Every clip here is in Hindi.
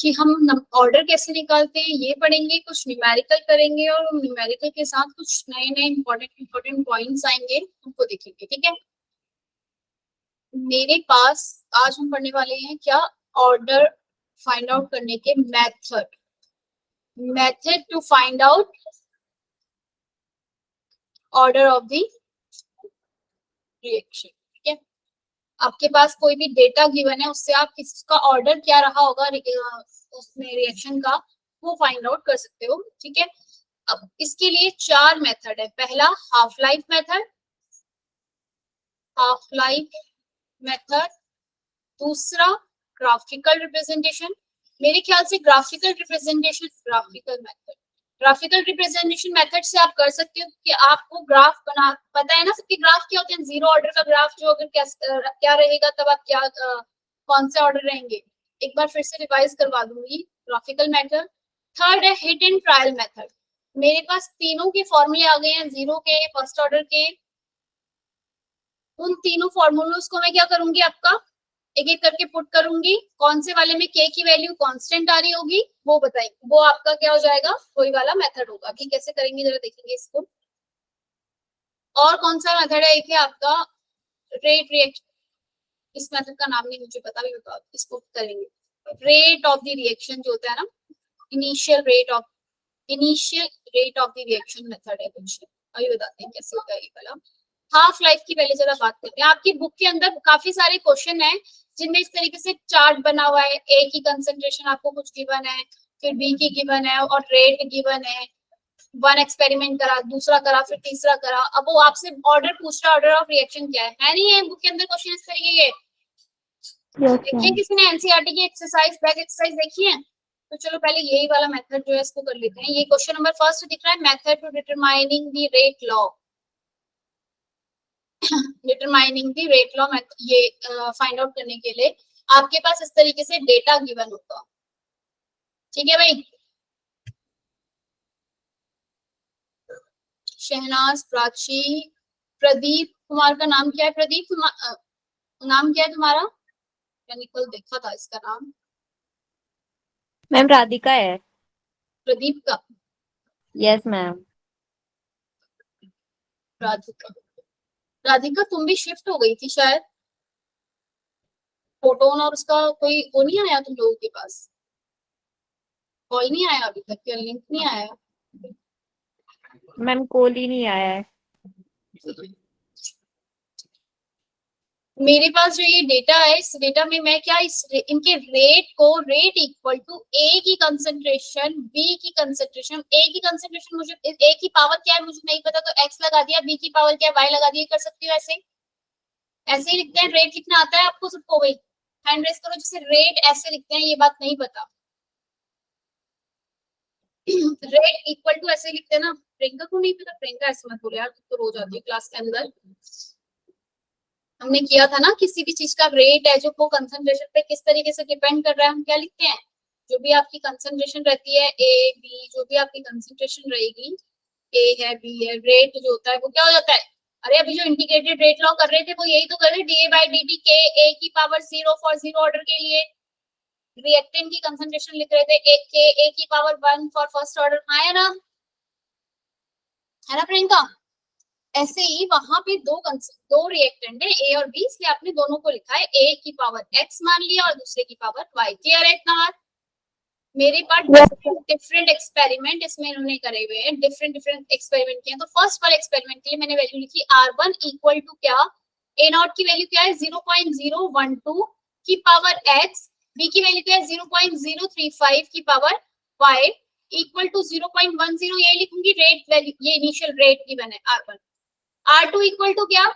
कि हम ऑर्डर कैसे निकालते हैं ये पढ़ेंगे, कुछ न्यूमेरिकल करेंगे और न्यूमेरिकल के साथ कुछ नए नए इंपॉर्टेंट पॉइंट्स आएंगे, उनको देखेंगे। ठीक है, मेरे पास आज हम पढ़ने वाले हैं क्या, ऑर्डर फाइंड आउट करने के method to find out order of the reaction. ठीक है, आपके पास कोई भी डेटा गिवन है, उससे आप किसका ऑर्डर क्या रहा होगा उसमें रिएक्शन का, वो फाइंड आउट कर सकते हो। ठीक है, अब इसके लिए 4 मेथड है। पहला हाफ लाइफ मेथड, दूसरा ग्राफिकल रिप्रेजेंटेशन। मेरे ख्याल से ग्राफिकल रिप्रेजेंटेशन मेथड से आप कर सकते हो कि आपको ग्राफ बना पता है ना, सबके ग्राफ क्या होते हैं, जीरो ऑर्डर का ग्राफ जो अगर क्या रहेगा तब आप क्या कौन से ऑर्डर रहेंगे, एक बार फिर से रिवाइज करवा दूंगी। Graphical method. थर्ड है हिट एंड ट्रायल मेथड। मेरे पास तीनों के फॉर्मूले आ गए हैं, जीरो के, फर्स्ट ऑर्डर के। उन तीनों फॉर्मूलोज को मैं क्या करूंगी, आपका एक एक करके पुट करूंगी, कौन से वाले में के की वैल्यू कांस्टेंट आ रही होगी वो बताएंगे, वो आपका क्या हो जाएगा, वही वाला मेथड होगा। कि कैसे करेंगे जरा देखेंगे इसको। और कौन सा मेथड है, एक है आपका रेट रिएक्शन, इस मेथड का नाम नहीं मुझे पता, भी बताओ, इसको करेंगे रेट ऑफ द रिएक्शन जो होता है ना, initial rate of the reaction method है कुछ, अभी बताते हैं कैसे होता है ये वाला। हाफ लाइफ की पहले जरा बात करते हैं। आपकी बुक के अंदर काफी सारे क्वेश्चन हैं जिनमें इस तरीके से चार्ट बना हुआ है, ए की कंसंट्रेशन आपको कुछ गिवन है, फिर बी की गिवन है और रेट गिवन है, वन एक्सपेरिमेंट करा, दूसरा करा, फिर तीसरा करा। अब वो आपसे ऑर्डर पूछ रहा है, ऑर्डर ऑफ रिएक्शन क्या है नहीं है बुक के अंदर क्वेश्चन इस तरीके के। देखिए किसी ने एनसीईआरटी की एक्सरसाइज बैक एक्सरसाइज देखी है, तो चलो पहले यही वाला मेथड जो है इसको कर लेते हैं। ये क्वेश्चन नंबर फर्स्ट दिख रहा है, method to determining the rate law. Determining the rate law, ये फाइंड आउट करने के लिए आपके पास इस तरीके से डेटा गिवन होगा। ठीक है भाई, शहनाज, प्राची, प्रदीप कुमार का नाम क्या है, प्रदीप नाम क्या है तुम्हारा, मैंने कल देखा था इसका नाम। मैम राधिका है। प्रदीप का, यस मैम। राधिका, राधिका तुम भी शिफ्ट हो गई थी शायद, फोटोन और उसका कोई वो नहीं आया तुम लोगों के पास, कॉल नहीं आया अभी तक, क्या लिंक नहीं आया। मैम कॉल ही नहीं आया है। मेरे पास जो ये डेटा है, इस डेटा में मैं क्या इनके रेट को, रेट इक्वल टू ए की कंसंट्रेशन, बी की कंसंट्रेशन, ए की कंसंट्रेशन मुझे, ए की पावर क्या है मुझे नहीं पता तो एक्स लगा दिया, बी की पावर क्या है वाई लगा दिया, कर सकती हूँ ऐसे ऐसे ही लिखते हैं। रेट लिखना आता है आपको सबको, भाई हैंड रेस करो, जैसे रेट ऐसे लिखते हैं, ये बात नहीं पता। रेट इक्वल टू ऐसे लिखते हैं ना, प्रियंका को नहीं पता, प्रियंका ऐसे मत बोले यार, तो रोज आती है क्लास के अंदर। हमने किया था ना, किसी भी चीज का रेट है जो वो कंसंट्रेशन पे किस तरीके से डिपेंड कर रहा है, हम क्या लिखते हैं, जो भी आपकी कंसंट्रेशन रहती है, ए बी, जो भी आपकी कंसंट्रेशन रहेगी, ए है बी है, रेट जो होता है वो क्या हो जाता है, अरे अभी जो इंटीग्रेटेड रेट लॉ कर रहे थे वो यही तो कर रहे, D A by D T के ए की पावर 0 फॉर 0 ऑर्डर के लिए, रिएक्टेंट की कंसंट्रेशन लिख रहे थे के ए की पावर 1 फॉर फर्स्ट ऑर्डर, हाँ है ना प्रियंका। ऐसे ही वहां पे दो रिएक्टेंट है ए और बी, इसलिए आपने दोनों को लिखा है, ए की पावर एक्स मान लिया और दूसरे की पावर वाई। क्लियर है इतना बात। मेरे पास डिफरेंट एक्सपेरिमेंट इसमें इन्होंने करे हुए हैं, डिफरेंट एक्सपेरिमेंट किए हैं। तो फर्स्ट वाले एक्सपेरिमेंट के लिए मैंने वैल्यू लिखी R1 इक्वल टू क्या, ए नॉट की वैल्यू क्या है 0.012 की पावर x, बी की वैल्यू क्या है 0.035 की पावर y इक्वल टू 0.10, ये लिखूंगी रेट वैल्यू, ये इनिशियल रेट गिवन है R1। R2 इक्वल टू क्या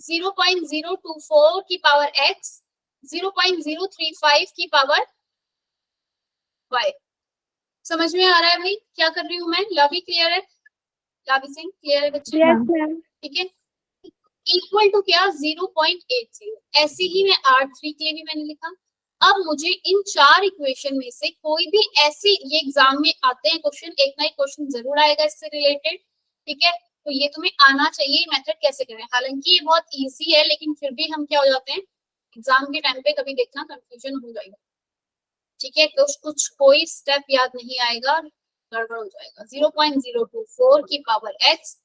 0.024 की पावर x, 0.035 की पावर y। समझ में आ रहा है भाई क्या कर रही हूँ मैं, लवी क्लियर है, लवी सिंह क्लियर है बच्चे, ठीक है। इक्वल टू क्या 0.80, ऐसे ही मैं R3 के लिए भी मैंने लिखा। अब मुझे इन चार इक्वेशन में से कोई भी ऐसे, ये एग्जाम में आते हैं क्वेश्चन, एक ना एक क्वेश्चन जरूर आएगा इससे रिलेटेड, ठीक है, तो ये तुम्हें आना चाहिए मेथड कैसे करें। हालांकि ये बहुत इजी है लेकिन फिर भी हम क्या हो जाते हैं, एग्जाम के टाइम पे कभी देखना कंफ्यूजन हो जाएगा। ठीक है, कुछ कुछ कोई स्टेप याद नहीं आएगा, गड़बड़ हो जाएगा। 0.024 की पावर x,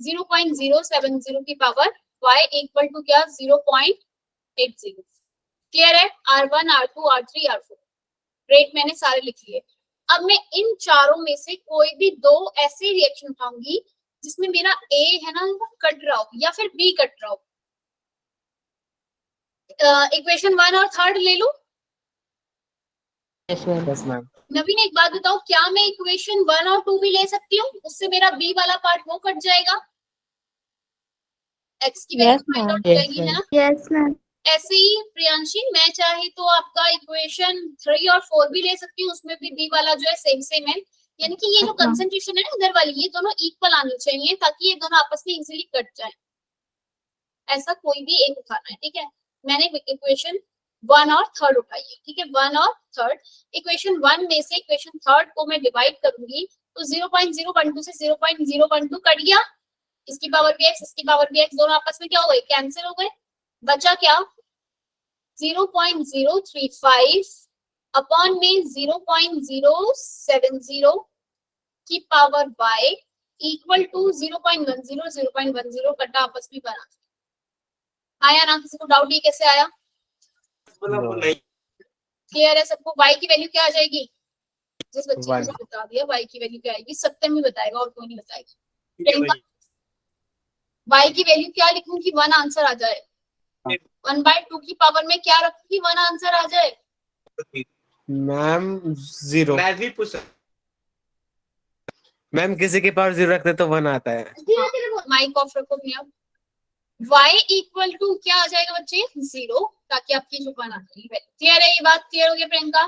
0.070 की पावर y इक्वल टू क्या, 0.80। क्लियर है? R1, R2, R3, R4 rate मैंने सारे लिख लिए। अब मैं इन चारों में से कोई भी दो ऐसे रिएक्शन उठाऊंगी जिसमें मेरा A है ना कट रहा हो या फिर B कट रहा हो। इक्वेशन 1 और 3 ले लो। Yes ma'am. Yes ma'am. Naveen एक बात बताओ, क्या मैं इक्वेशन 1 और 2 भी ले सकती हूँ? उससे मेरा बी वाला पार्ट वो कट जाएगा, एक्स की value yes find ma'am. Out हो जाएगी, है ना? Yes ma'am. ऐसे ही प्रियांशी, मैं चाहे तो आपका इक्वेशन 3 और 4 भी ले सकती हूँ, उसमें भी बी वाला जो है सेम सेम है। यानी कि ये जो कंसंट्रेशन है ना इधर वाली, ये दोनों इक्वल आनी चाहिए ताकि ये दोनों आपस में इजीली कट जाए। ऐसा कोई भी एक उठाना है, ठीक है? मैंने इक्वेशन 1 और 3 उठाई है, ठीक है? 1 और 3 इक्वेशन 1 में से इक्वेशन 3 को मैं डिवाइड करूंगी तो 0.012 से 0.012 कट गया, इसकी पावर भी x, इसकी पावर भी x, दोनों आपस में क्या हो गए, कैंसिल हो गए। बचा क्या, 0.035 अपॉन में 0.070 की पावर y इक्वल टू 0.10, 0.10 कटा आपस में बना। आया ना? किसी को डाउट ये कैसे आया? क्लियर है सबको? y की वैल्यू क्या आ जाएगी? जिस बच्चे ने मुझे बता दिया y की वैल्यू क्या आएगी, सत्यम ही बताएगा और कोई नहीं बताएगा। y की वैल्यू क्या लिखूंगी, 1 आंसर आ जाए। 1/2 की पावर में क्या रखूंगी, 1 आंसर आ जाए। मैम 0। मैम किसी के पावर 0 रखते तो 1 आता है। माइक ऑफ रखो भैया। y इक्वल टू क्या आ जाएगा बच्चे, 0, ताकि आपकी जो 1 आती है। क्लियर है? ये बात क्लियर हो गया प्रियंका?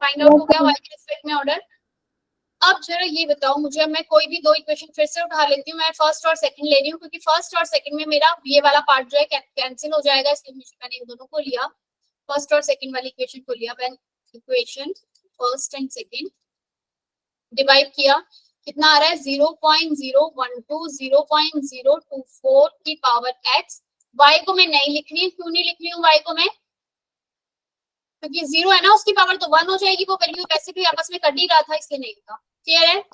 फाइंड आउट हो गया y के रिस्पेक्ट में ऑर्डर। अब जरा ये बताओ मुझे, अब मैं कोई भी दो इक्वेशन फिर से उठा लेती हूँ। मैं फर्स्ट और सेकंड ले रही हूँ क्योंकि फर्स्ट और सेकंड में मेरा ये वाला पार्ट जो है कैंसिल हो जाएगा, इसलिए मैंने इन दोनों को लिया, फर्स्ट और सेकंड वाली इक्वेशन को लिया। मैंने equation first and second divide किया, कितना आ रहा है, 0.012 0.024 की पावर x। y को मैं नहीं लिख रही हूँ, क्यों नहीं लिख रही हूँ y को मैं, क्योंकि 0 है ना, उसकी पावर तो 1 हो जाएगी, वो वैल्यू वैसे भी आपस में कट ही रहा था, इसलिए नहीं लिखा। क्लियर है?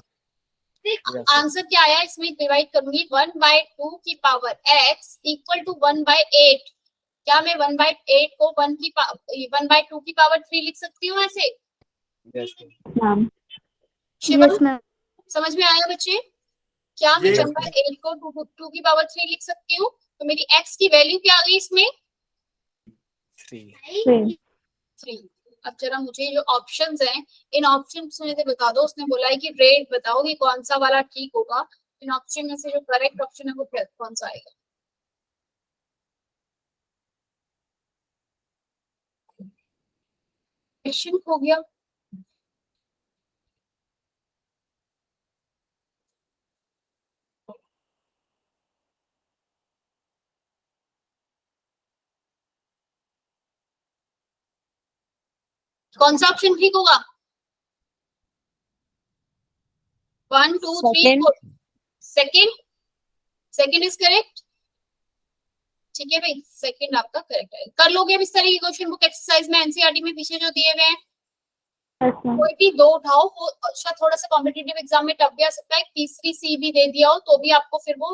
आंसर क्या आया, इसमें डिवाइड करूंगी 1/2 की पावर x इक्वल टू 1/8। क्या मैं 1/8 को 1/2 की पावर 3 लिख सकती हूँ ऐसे? शिवम समझ में आया बच्चे? क्या मैं 1/8 को 2 की पावर 3 लिख सकती हूँ? तो मेरी x की वैल्यू क्या आ गई इसमें, 3। अब जरा मुझे जो ऑप्शंस हैं, इन ऑप्शंस में से बता दो। उसने बोला है कि रेट बताओ कि कौन सा वाला ठीक होगा। इन ऑप्शन में से जो करेक्ट ऑप्शन है वो कौन सा आएगा? क्वेश्चन हो गया। कौन सा ऑप्शन ठीक होगा? 1 2 3 4 सेकंड, सेकंड इज करेक्ट। ठीक है भाई, सेकंड आपका करेक्ट है। कर लोगे अब इस तरह की क्वेश्चन बुक एक्सरसाइज में, एनसीईआरटी में पीछे जो दिए हुए हैं, कोई भी दो उठाओ। वो अच्छा थोड़ा सा कॉम्पिटिटिव एग्जाम में टफ भी आ सकता है, तीसरी सी भी दे दिया हो तो भी आपको फिर वो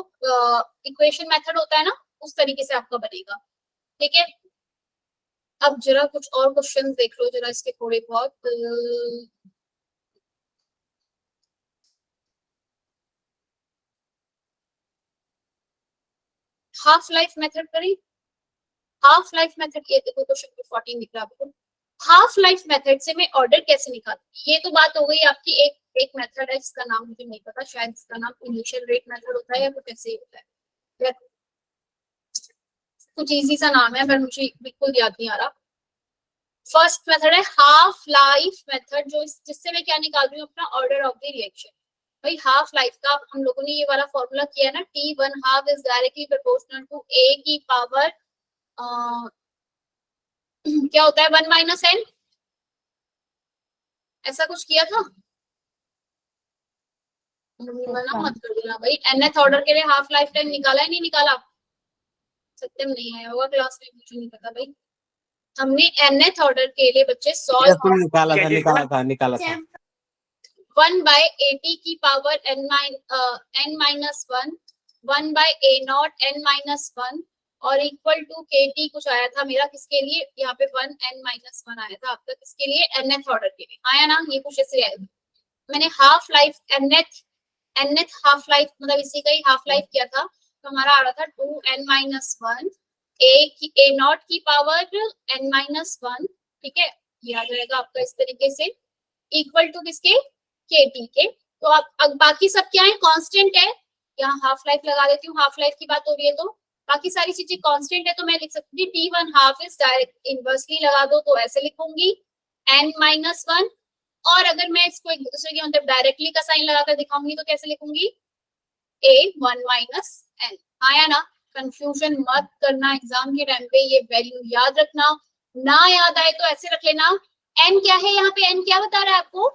इक्वेशन मेथड होता है ना, उस तरीके से आपका बनेगा। ठीक है, अब जरा कुछ और क्वेश्चन देख लो जरा इसके थोड़े बहुत। हाफ लाइफ मेथड करें, हाफ लाइफ मेथड, ये देखो क्वेश्चन 14 दिख रहा है आपको। हाफ लाइफ मेथड से मैं ऑर्डर कैसे निकालती, ये तो बात हो गई आपकी। एक मेथड है जिसका नाम मुझे नहीं पता, शायद इसका नाम इनिशियल रेट मेथड होता है या कुछ ऐसे ही होता है, कुछ इजी सा नाम है पर मुझे बिल्कुल याद नहीं आ रहा। फर्स्ट मेथड है हाफ लाइफ मेथड, जो जिससे मैं क्या निकाल रही हूँ, अपना ऑर्डर ऑफ द रिएक्शन। भाई हाफ लाइफ का हम लोगों ने ये वाला फॉर्मूला किया है ना, T1/2 is directly proportional to A की पावर क्या होता है, 1 - n, ऐसा कुछ किया था। मना मत कर देना भाई, nth ऑर्डर के लिए हाफ लाइफ टाइम निकाला है नहीं निकाला? सत्यम नहीं आया होगा क्लास में, मुझे नहीं पता भाई। हमने nth ऑर्डर के लिए बच्चे ये सॉल्व तुम निकाला था 1 by at की power n minus 1, 1 by a naught n minus 1 और इक्वल टू kt कुछ आया था मेरा किसके लिए, यहाँ पे 1 n minus 1 आया था आपका किसके लिए, nth ऑर्डर के लिए आया ना, ये कुछ ऐसे आया। मैंने half life nth half life मतलब इसी का ही हाफ लाइफ किया था, तो हमारा आ रहा था 2n minus 1 a नॉट की पावर n minus 1, ठीक है, ये आ जाएगा आपका इस तरीके से इक्वल टू किसके, kt के। तो अब बाकी सब क्या है, कांस्टेंट है, यहाँ हाफ लाइफ लगा देती हूँ, हाफ लाइफ की बात हो रही है तो बाकी सारी चीजें कांस्टेंट है, तो मैं लिख सकती हूँ t1 half is direct inversely लगा दो तो ऐसे लिखूंगी n minus 1, और अगर मैं इसको एक दूसरे के मतलब डायरेक्टली का साइन लगाकर दिखाऊंगी तो कैसे लिखूंगी, a 1 minus n। आया ना, कंफ्यूजन मत करना एग्जाम के टाइम पे, ये वैल्यू याद रखना, ना याद आए तो ऐसे रख लेना। n क्या है यहाँ पे, n क्या बता रहा है आपको,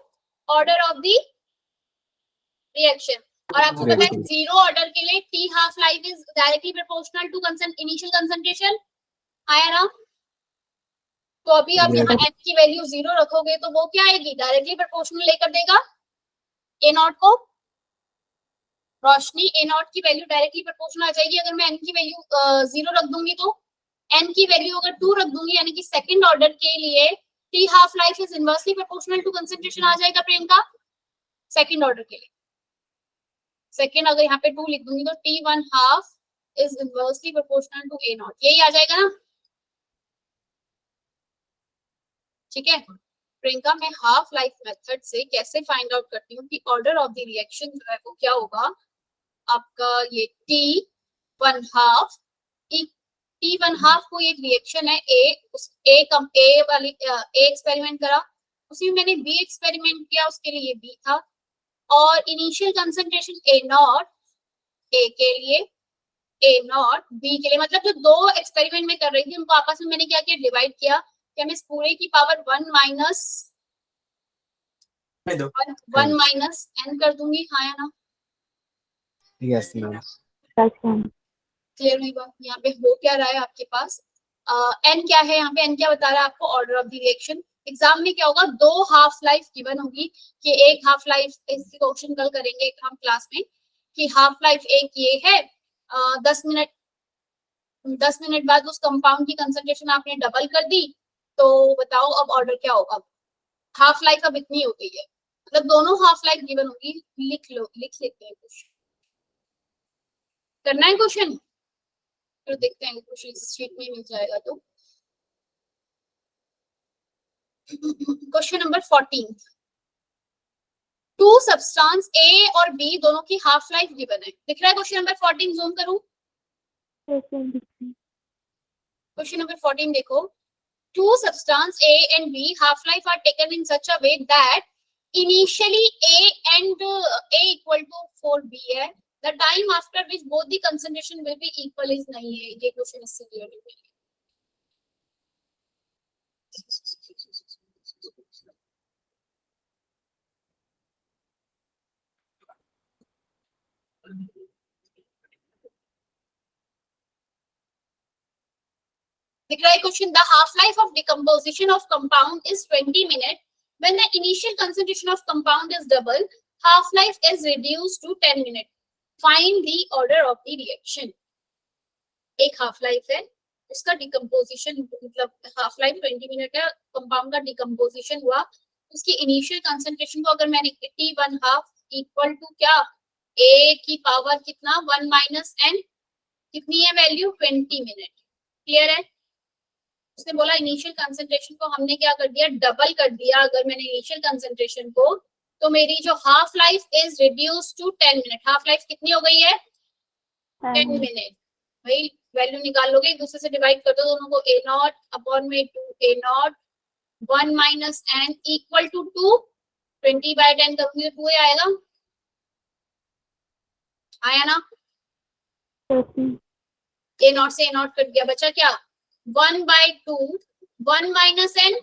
ऑर्डर ऑफ द रिएक्शन, और आपको पता है जीरो ऑर्डर के लिए t half life is directly proportional to initial concentration. आया ना, तो अभी आप यहाँ n की वैल्यू 0 रखोगे तो वो क्या आएगी, डायरेक्टली प्रोपोर्शनल लेकर देगा a नॉट को, रोशनी a नॉट की वैल्यू डायरेक्टली प्रोपोर्शनल आ जाएगी। अगर मैं n की वैल्यू 0 रख दूंगी तो n की वैल्यू अगर 2 रख दूंगी, यानी कि सेकंड ऑर्डर के लिए t half life is inversely proportional to concentration आ जाएगा प्रियंका, सेकंड ऑर्डर के लिए। सेकंड अगर यहाँ पे 2 लिख दूंगी तो t1 half is inversely proportional to a naught, यही आ जाएगा ना, ठीक है। प्रियंका मैं हाफ लाइफ मेथड से कैसे फाइंड आउट करती हूँ कि ऑर्डर ऑफ द रिएक्शन जो है वो क्या होगा आपका, ये t1 हाफ, t1 हाफ कोई एक रिएक्शन है ए वाली ए एक्सपेरिमेंट करा, उसी में मैंने बी एक्सपेरिमेंट किया, उसके लिए ये बी था, और initial concentration A not a के लिए, ए नॉट बी के लिए, मतलब जो दो एक्सपेरिमेंट में कर रही थी उनको आपस में मैंने क्या किया, डिवाइड किया, क्या मैं इस पूरे की पावर 1 माइनस n कर दूंगी, हाँ या ना, यस मैम क्लियर हुई बात। यहाँ पे हो क्या रहा है आपके पास, n क्या है, यहाँ पे n क्या बता रहा है आपको, order of the reaction. Exam में क्या होगा, दो हाफ लाइफ गिवन होगी कि एक हाफ लाइफ, इसकी क्वेश्चन कल करेंगे हम क्लास में कि हाफ लाइफ एक ये है 10 मिनट बाद उस कंपाउंड की कंसंट्रेशन आपने डबल कर दी, तो बताओ अब ऑर्डर क्या होगा, हाफ लाइफ अब इतनी हो गई है, मतलब दोनों हाफ लाइफ गिवन होगी, लिख लेते हैं कुछ करना है क्वेश्चन, फिर देखते हैं कुछ इस शीट में मिल जाएगा तो। क्वेश्चन नंबर 14, टू सब्सटेंस ए और बी दोनों की हाफ लाइफ गिवन है, दिख रहा है क्वेश्चन नंबर 14, जूम करूं, क्वेश्चन नंबर 14 देखो, two substance A and B half life are taken in such a way that initially A and A equal to 4B है, the time after which both the concentration will be equal is नहीं है, ये क्वेश्चन इससे रिलेटेड है। दिख रहा है question, the half life of decomposition of compound is 20 minute, when the initial concentration of compound is double, half life is reduced to 10 minute, find the order of the reaction। एक हाफ लाइफ है, उसका डिकम्पोजिशन मतलब हाफ लाइफ 20 मिनट है, कंपाउंड का डिकम्पोजिशन हुआ, उसकी इनिशियल कंसंट्रेशन को अगर मैंने t1 हाफ इक्वल टू क्या, a की पावर कितना 1 माइनस n, कितनी है वैल्यू 20 मिनट, क्लियर है। उसने बोला इनिशियल कंसंट्रेशन को हमने क्या कर दिया, डबल कर दिया, अगर मैंने इनिशियल कंसंट्रेशन को, तो मेरी जो half life is reduce to 10 minute, half life कितनी हो गई है 10 मिनट, भाई वैल्यू निकाल लोगे, एक दूसरे से डिवाइड कर दो दोनों को, a नॉट अपॉन में 2 a naught 1 minus n equal to 2, 20 by 10 करूंगी तो 2 आएगा, आया ना, a नॉट से a नॉट कट गया, बचा क्या 1 बाय 2, 1 माइनस n,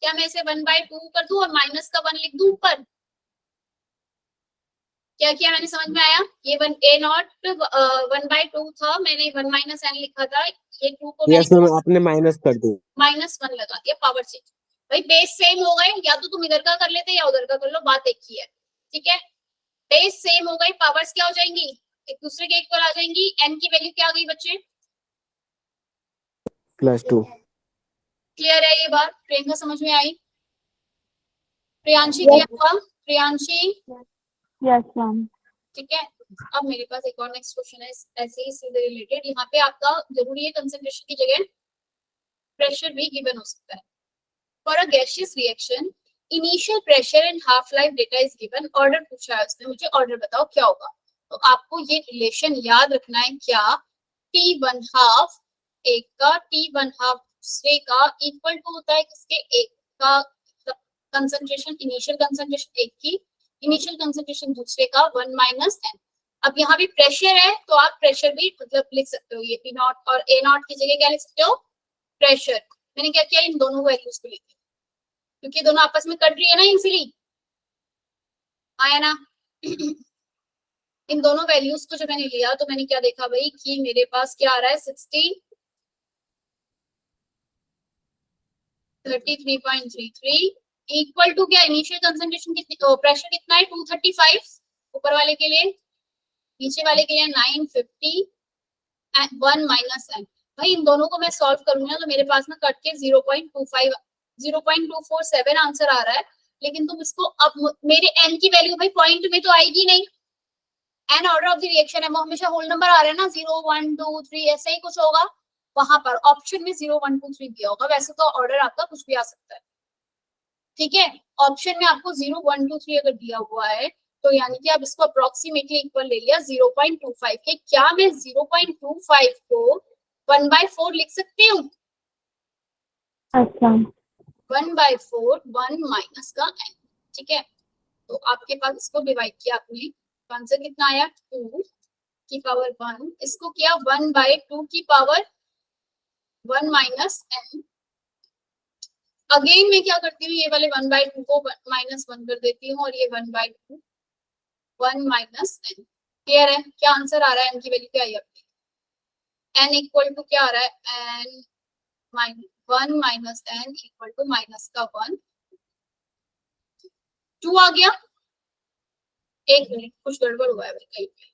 क्या मैं इसे 1 बाय 2 कर दूं और माइनस का 1 लिख दूं ऊपर, क्या किया मैंने, समझ में आया? ये वन ए नॉट 1/2 था, मैंने 1 माइनस एन लिखा था, ये 2 को यस मैंने मैम, आपने माइनस कर दी। -1 लगा दिया, पावर चेंज। भाई बेस सेम हो गए, या तो तुम इधर का कर लेते या उधर का कर लो, बात एक ही है। ठीक है, बेस सेम हो गई, पावर्स क्या हो जाएंगी, एक दूसरे के इक्वल आ जाएंगी। एन की वैल्यू क्या आ गई बच्चे? +2। क्लियर है ये बात? प्रियंका समझ में आई? प्रियांशी Yes. क्लियर हुआ? Priyanshi yes ma'am. ठीक है। अब मेरे पास एक और नेक्स्ट क्वेश्चन है ऐसे ही इससे रिलेटेड। यहाँ पे आपका जरूरी है कंसंट्रेशन की जगह प्रेशर भी गिवन हो सकता है। For a gaseous reaction initial pressure and half life data is given. Order पूछा है उसने, मुझे ऑर्डर बताओ क्या होगा। तो आपको ये रिलेशन याद रखना है, क्या T1/2 एक का T1/2 दूसरे का इक्वल टू होता है किसके, एक का कंसंट्रेशन, इनिशियल कंसंट्रेशन एक की, इनिशियल कंसंट्रेशन दूसरे का 1 माइनस एन। अब यहाँ भी प्रेशर है तो आप प्रेशर भी मतलब लिख सकते हो, ये P नॉट और A नॉट की जगह क्या लिख सकते हो, प्रेशर। मैंने क्या किया, इन दोनों वैल्यूज को लिखा क्योंकि दोनों आपस में कट रही है ना इजीली, आया ना। इन दोनों वैल्यूज को जब मैंने लिया तो मैंने क्या देखा भाई कि मेरे पास क्या आ रहा है 33.33 इक्वल टू क्या, इनिशियल कंसंट्रेशन कितनी, प्रेशर कितना है 235 ऊपर वाले के लिए, नीचे वाले के लिए 950 एंड 1 माइनस एन। भाई इन दोनों को मैं सॉल्व करूंगा तो मेरे पास ना कट के 0.247 आंसर आ रहा है। लेकिन तुम इसको अब मेरे एन की वैल्यू भाई पॉइंट में तो आएगी नहीं, n order of the reaction है, वो हमेशा होल नंबर आ रहे हैं ना, 0 1 2 3 ऐसा ही कुछ होगा। वहां पर ऑप्शन में 0 1 2 3 दिया होगा, वैसे तो ऑर्डर आपका कुछ भी आ सकता है। ठीक है, ऑप्शन में आपको 0 1 2 3 अगर दिया हुआ है तो यानी कि आप इसको अप्रोक्सीमेटली इक्वल ले लिया 0.25 के। क्या मैं 0.25 को 1/4 लिख सकती हूँ? अच्छा 1/4 1 माइनस का एन। ठीक है, तो आपके पास इसको डिवाइड किया आपने, आंसर कितना आया 2 की पावर 1, इसको किया 1/2 की पावर 1 माइनस एन। अगेन मैं क्या करती हूँ, ये वाले 1/2 को -1 कर देती हूँ और ये 1/2 1 माइनस एन। क्लियर है? क्या आंसर आ रहा है, एन की वैल्यू क्या आई आपकी? एन इक्वल टू क्या आ रहा है, n 1 minus n equal to minus का 1 2 आ गया। एक मिनट, कुछ गड़बड़ हुआ है कहीं पे।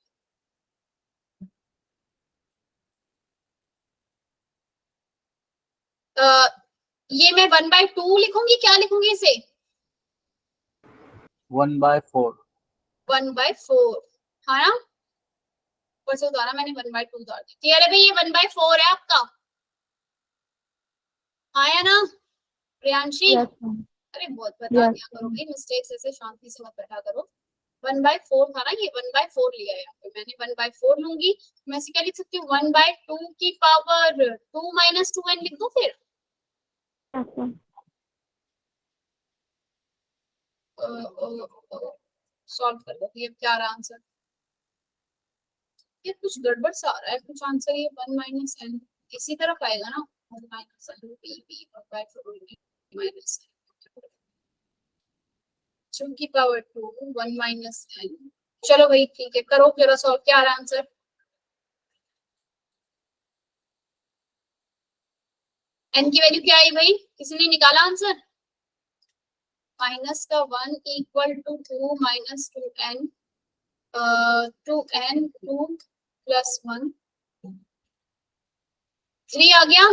ये मैं 1/2 लिखूंगी, क्या लिखूंगी इसे? 1/4। 1/4 हाँ ना, ऊपर से उतारा मैंने 1/2 उतार दिया। क्लियर है भाई, ये 1/4 है आपका, आया ना प्रियांशी? Yes ma'am. अरे बहुत बता यस दिया करो भाई, मिस्टेक्स ऐसे शांति से मत बैठा करो। 1/4 था ना, ये 1/4 लिया है यहाँ पे मैंने, 1/4 लूंगी। मैं इसे क्या लिख सकती हूँ, 1/2 की पावर 2 माइनस 2n लिख दो फिर। Yes ma'am. सॉल्व कर दो, ये क्या रहा आंसर? ये कुछ गड़बड़ सा आ रहा है कुछ आंसर, ये 1 माइनस एन इसी तरफ आएगा ना, 1 minus n B B 1/4 minus 2 की पावर 2 1 माइनस एन। चलो भाई ठीक है, करो जरा सॉल्व, क्या आ रहा आंसर? एन की वैल्यू क्या आई भाई, किसी ने निकाला आंसर? माइनस का 1 equal to 2 minus 2n 2n 2 plus 1 3 आ गया।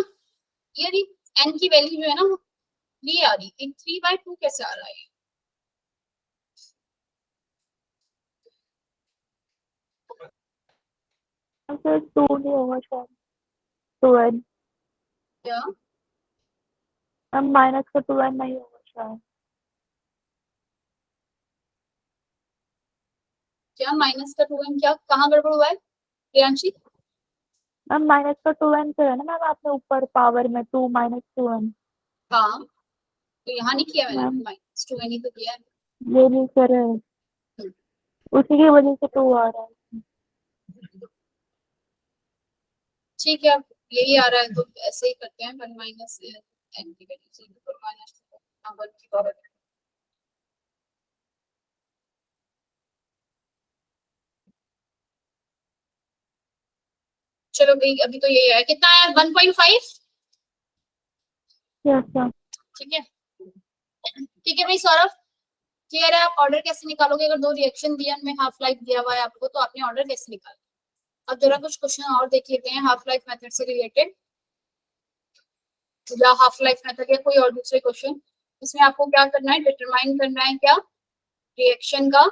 यानी n की वैल्यू जो है ना वो 3 आ रही है, 3/2 कैसे आ रहा है? आंसर 2 नहीं होगा शायद, 2n। क्या मैम माइनस का 2n नहीं होगा शायद। क्या माइनस का 2n, क्या कहाँ गड़बड़ हुआ है प्रियांशी? मैम माइनस का 2n तो है ना मैम, आपने ऊपर पावर में 2 माइनस 2n। हाँ तो यहाँ नहीं किया मैंने, मैम -2n ही तो किया है। ये नहीं कर रहे हैं, उसी की वजह से 2 आ रहा है। ठीक है, अब यही आ रहा है तो ऐसे ही करते हैं, 1 माइनस n की वैल्यू से माइनस 1 की पावर चलो भाई अभी तो ये है, कितना है 1.5। Yes sir. ठीक है ठीक है भाई सौरभ, क्लियर है। आप ऑर्डर कैसे निकालोगे? अगर दो रिएक्शन दिया में हाफ लाइफ दिया हुआ है आपको, तो आपने ऑर्डर कैसे निकाला? अब जरा कुछ क्वेश्चन और देख लेते हैं हाफ लाइफ मेथड से रिलेटेड, या हाफ लाइफ मेथड या कोई और दूसरे क्वेश्चन। इसमें आपको क्या करना है, डिटरमाइन करना है क्या रिएक्शन का,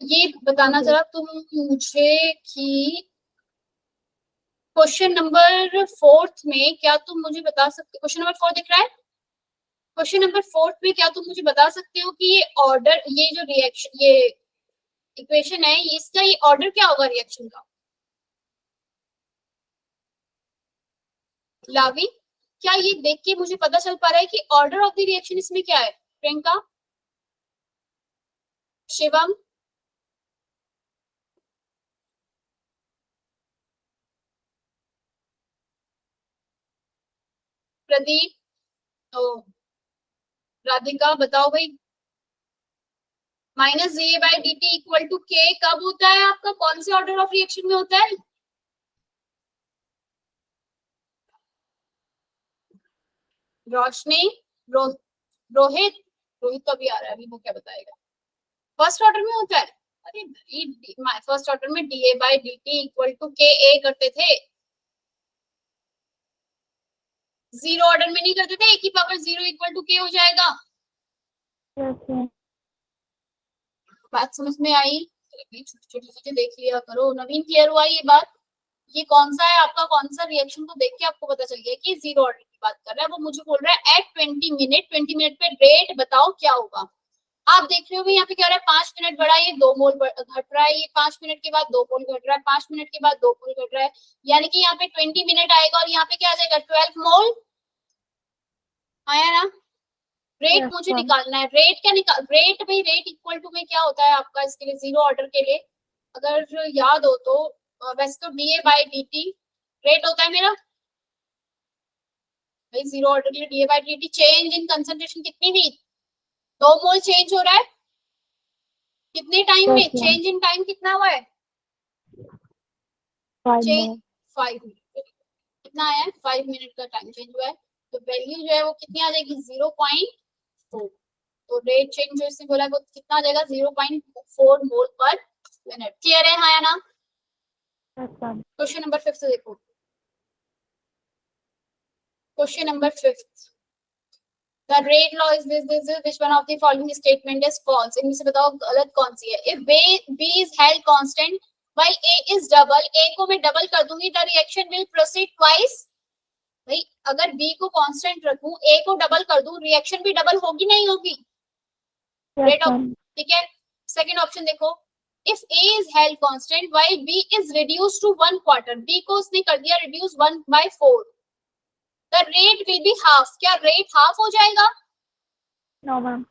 ये बताना जरा तुम मुझे कि क्वेश्चन नंबर 4 में क्या तुम मुझे बता सकते, क्वेश्चन नंबर 4 दिख रहा है? क्वेश्चन नंबर 4 में क्या तुम मुझे बता सकते हो कि ये ऑर्डर, ये जो रिएक्शन, ये इक्वेशन है, इसका ये ऑर्डर क्या होगा रिएक्शन का? लावी, क्या ये देख के मुझे पता चल पा रहा है कि ऑर्डर ऑफ द रिएक्शन इसमें क्या है? प्रियंका, शिवम, प्रदीप, तो राधिका, बताओ भाई। Minus J by D T equal to K कब होता है आपका, कौन से ऑर्डर ऑफ रिएक्शन में होता है? रोशनी, रोहित, रोहित तो अभी आ रहा है, अभी वो क्या बताएगा। फर्स्ट ऑर्डर में होता है। अरे फर्स्ट ऑर्डर में D A by D T equal to K A करते थे, जीरो ऑर्डर में नहीं करते थे। ए की पावर जीरो इक्वल टू के हो जाएगा। Yes sir. बात समझ में आई? छोटी छोटी चीजें देख लिया करो। नवीन, क्लियर हुआ ये बात? ये कौन सा है आपका, कौन सा रिएक्शन को देख के आपको पता चल गया कि जीरो ऑर्डर की बात कर रहा है। वो मुझे बोल रहा है एट 20 मिनट पे रेट बताओ क्या होगा। आप देख रहे हो यहाँ पे क्या हो रहा है, 5 मिनट बढ़ा, ये 2 मोल घट रहा है, ये 5 मिनट के बाद 2 मोल घट रहा है, 5 मिनट के बाद 2 मोल घट रहा है, यानी कि यहाँ पे 20 मिनट आएगा और यहाँ पे क्या आ जाएगा 12 मोल आया ना। रेट Yes, मुझे sir. निकालना है। रेट क्या निकाल, रेट भाई रेट इक्वल टू में क्या होता है आपका इसके लिए, जीरो ऑर्डर के लिए अगर याद हो तो वैसे तो D A by D T rate होता है मेरा भाई, जीरो ऑर्डर के लिए D A by D T. Change in concentration कितनी हुई, 2 मोल चेंज हो रहा है कितने टाइम में, Yes, ma'am. Change in time कितना हुआ है, 5 चेंज more. 5 मिनट, कितना आया है 5 मिनट का टाइम चेंज हुआ है, तो वैल्यू जो है वो कितनी आ जाएगी 0.4। तो रेट चेंज जो इसने बोला है वो कितना आ जाएगा 0.4 मोल पर मिनट। क्लियर है हाँ या ना? Yes, ma'am. क्वेश्चन नंबर 5 से देखो, question number 5, the rate law is this, which one of the following statement is false? इनमें से बताओ गलत कौन सी है। if b is held constant while a is double, a को मैं डबल कर दूंगी, the reaction will proceed twice। भाई अगर b को कांस्टेंट रखूं, a को डबल कर दूं, रिएक्शन भी डबल होगी नहीं होगी? Yes, rate of, ma'am. ठीक है। सेकंड ऑप्शन देखो, if a is held constant while b is reduced to 1/4, b को उसने कर दिया reduce 1/4, the rate will be half। क्या रेट हाफ हो जाएगा? No, ma'am.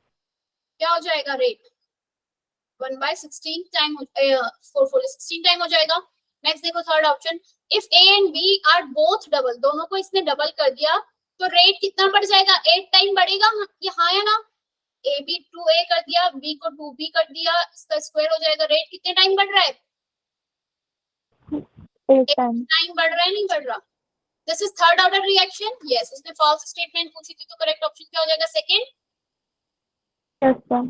क्या हो जाएगा रेट 1/16 टाइम, 4/16 टाइम हो जाएगा। नेक्स्ट देखो third option, if A and B are both double, दोनों को इसने डबल कर दिया तो रेट कितना बढ़ जाएगा, 8 टाइम बढ़ेगा। ये हाँ या ना? ए बी 2a कर दिया, बी को 2b कर दिया, इसका स्क्वायर हो जाएगा। रेट कितने टाइम बढ़ रहा है? 8 times. टाइम बढ़ रहा है नहीं बढ़ रहा? This is third order reaction. Yes, उसने फॉल्स स्टेटमेंट पूछी थी, तो करेक्ट ऑप्शन क्या हो जाएगा सेकंड। Yes, ma'am.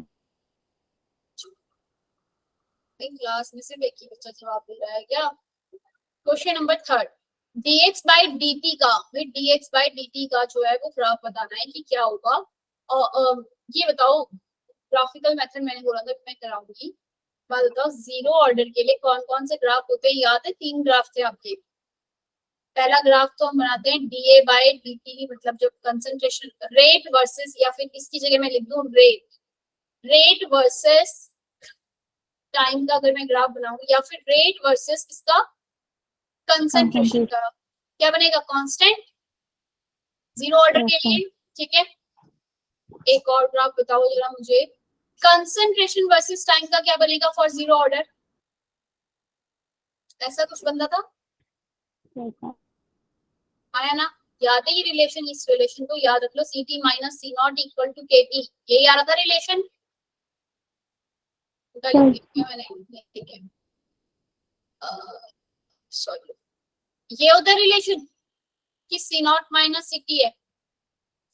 क्लास में सिर्फ एक ही बच्चा जवाब दे रहा है क्या? Question number 3, dx by dt का, dx by dt का जो है वो ग्राफ बताना है कि क्या होगा। और ये बताओ, ग्राफिकल मेथड मैंने बोला था मैं कराऊंगी, बात बताओ जीरो ऑर्डर के लिए कौन कौन से ग्राफ होते हैं? याद है 3 ग्राफ थे आपके। पहला ग्राफ तो हम बनाते हैं डीए बाय डीटी, मतलब जब कंसंट्रेशन रेट वर्सेस, या फिर इसकी जगह मैं लिख दूं रेट वर्सेस टाइम का अगर मैं ग्राफ बनाऊंगी, या फिर रेट वर्सेस इसका कंसंट्रेशन का, क्या बनेगा कांस्टेंट जीरो ऑर्डर के लिए। ठीक है, एक और ग्राफ बताओ जरा मुझे, कंसंट्रेशन वर्सेस टाइम का क्या बनेगा फॉर जीरो ऑर्डर? ऐसा कुछ बनता था Yes, ma'am. आया ना? याद है ये रिलेशन, इस रिलेशन को याद रख लो, ct minus C naught equal to kT, ये याद था रिलेशन? मैंने ठीक है। सॉरी, ये होता है रिलेशन कि सी नॉट माइनस सी टी है,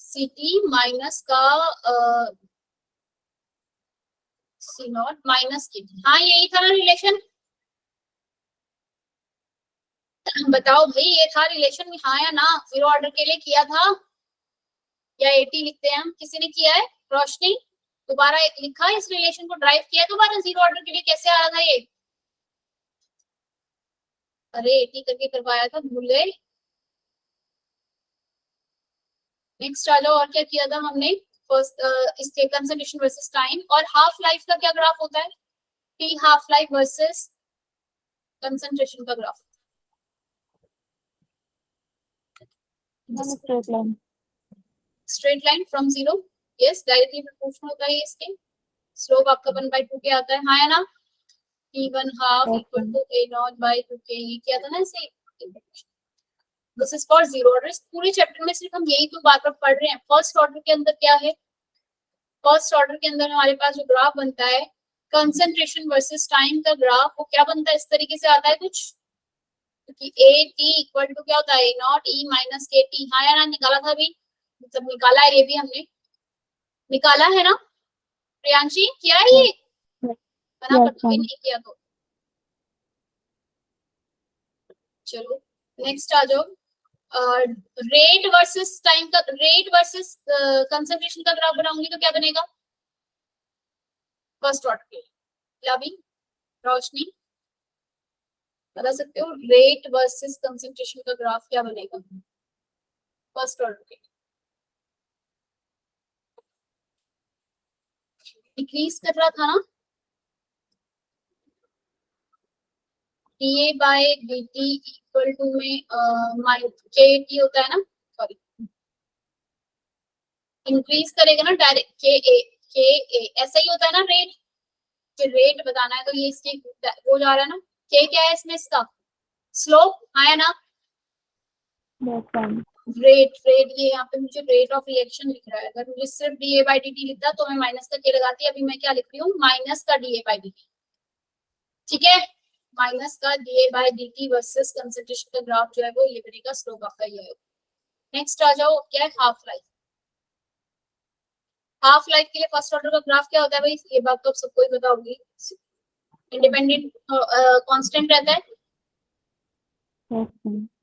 सी टी माइनस का सी नॉट माइनस के टी। हाँ यही था ना रिलेशन, बताओ भाई ये था रिलेशन, हाँ या ना? जीरो ऑर्डर के लिए किया था या एटी लिखते हैं हम? किसी ने किया है? रोशनी दोबारा लिखा इस रिलेशन को, ड्राइव किया दोबारा? जीरो ऑर्डर के लिए कैसे आ रहा था ये? अरे एटी करके करवाया था, भूल गए? नेक्स्ट आ जाओ, और क्या किया था हमने? फर्स्ट इसके कंसंट्रेशन वर्सेस टाइम, और हाफ लाइफ का क्या ग्राफ होता है? T half life versus concentration का graph. Straight line. Straight line from zero, yes, directly proportional होता है इसके। स्लोप आपका 1/2 के आता है, हाँ या ना? t1 half equal to a0/2k, ये किया था ना इसे। This is for zero order. पूरे चैप्टर में सिर्फ हम यही तो बात अब पढ़ रहे हैं। फर्स्ट ऑर्डर के अंदर क्या है? फर्स्ट ऑर्डर के अंदर हमारे पास जो ग्राफ बनता है कंसंट्रेशन वर्सेस टाइम का ग्राफ, वो क्या बनता है? इस तरीके से आता है कुछ, क्योंकि ए टी इक्वल टू क्या होता है? ए नॉट ई माइनस के टी। हाँ या ना? निकाला था अभी, मतलब निकाला है, ये भी हमने निकाला है ना? प्रियांशी किया है ये? बना कर दूंगी, नहीं किया तो चलो नेक्स्ट आ जाओ। रेट वर्सेस टाइम का, रेट वर्सेस कंसंट्रेशन का ग्राफ बनाऊंगी तो क्या बनेगा फर्स्ट ऑर्डर के लिए? लवी, रोशनी बता सकते हो रेट वर्सेस कंसंट्रेशन का ग्राफ क्या बनेगा फर्स्ट ऑर्डर के? डिक्रीज कर रहा था ना, D A by D T equal to में के टी होता है ना, सॉरी, इंक्रीज करेगा ना डायरेक्ट, के ए ऐसा ही होता है ना रेट। फिर रेट बताना है तो ये इसके वो जा रहा है ना, के क्या है इसमें? इसका स्लोप, आया ना? रेट, रेट ये यहाँ पे मुझे रेट ऑफ रिएक्शन लिख रहा है। अगर मुझे सिर्फ D A by D T लिखता तो मैं माइनस का के लगाती, अभी मैं क्या लिख रही हूँ? माइनस का D A by D T. ठीक है, माइनस का D A by D T versus concentration का ग्राफ जो है वो ये बनेगा, स्लोप आपका ये है। नेक्स्ट आ जाओ, क्या है? Half life. हाफ लाइफ के लिए फर्स्ट ऑर्डर का ग्राफ क्या होता है भाई? ये बात तो आप सबको ही पता होगी, इंडिपेंडेंट कांस्टेंट रहता है।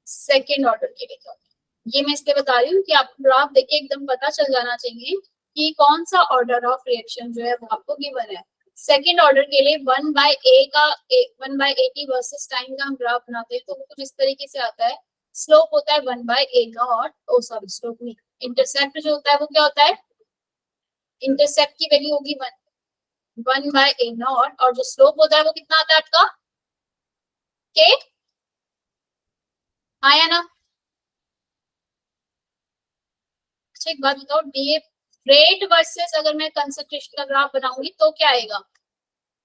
सेकेंड ऑर्डर के लिए क्या होता है? ये मैं इसलिए बता रही हूँ कि आपको ग्राफ देखे एकदम पता चल जाना चाहिए कि कौन सा ऑर्डर ऑफ रिएक्शन जो है वो आपको गिवन है। सेकेंड ऑर्डर के लिए 1/a वर्सेस टाइम का हम ग्राफ बनाते हैं तो वो कुछ इस तरीके से आता है। स्लोप होता है 1/a0, ओ सॉरी स्लोप नहीं, इंटरसेप्ट जो होता है वो क्या होता है? इंटरसेप्ट की वैल्यू होगी 1/a0, और जो स्लोप होता है वो कितना आता है आपका? के, आया ना? अच्छा एक बात बताओ, डी रेट वर्सेस अगर मैं कंसंट्रेशन का ग्राफ बनाऊंगी तो क्या आएगा?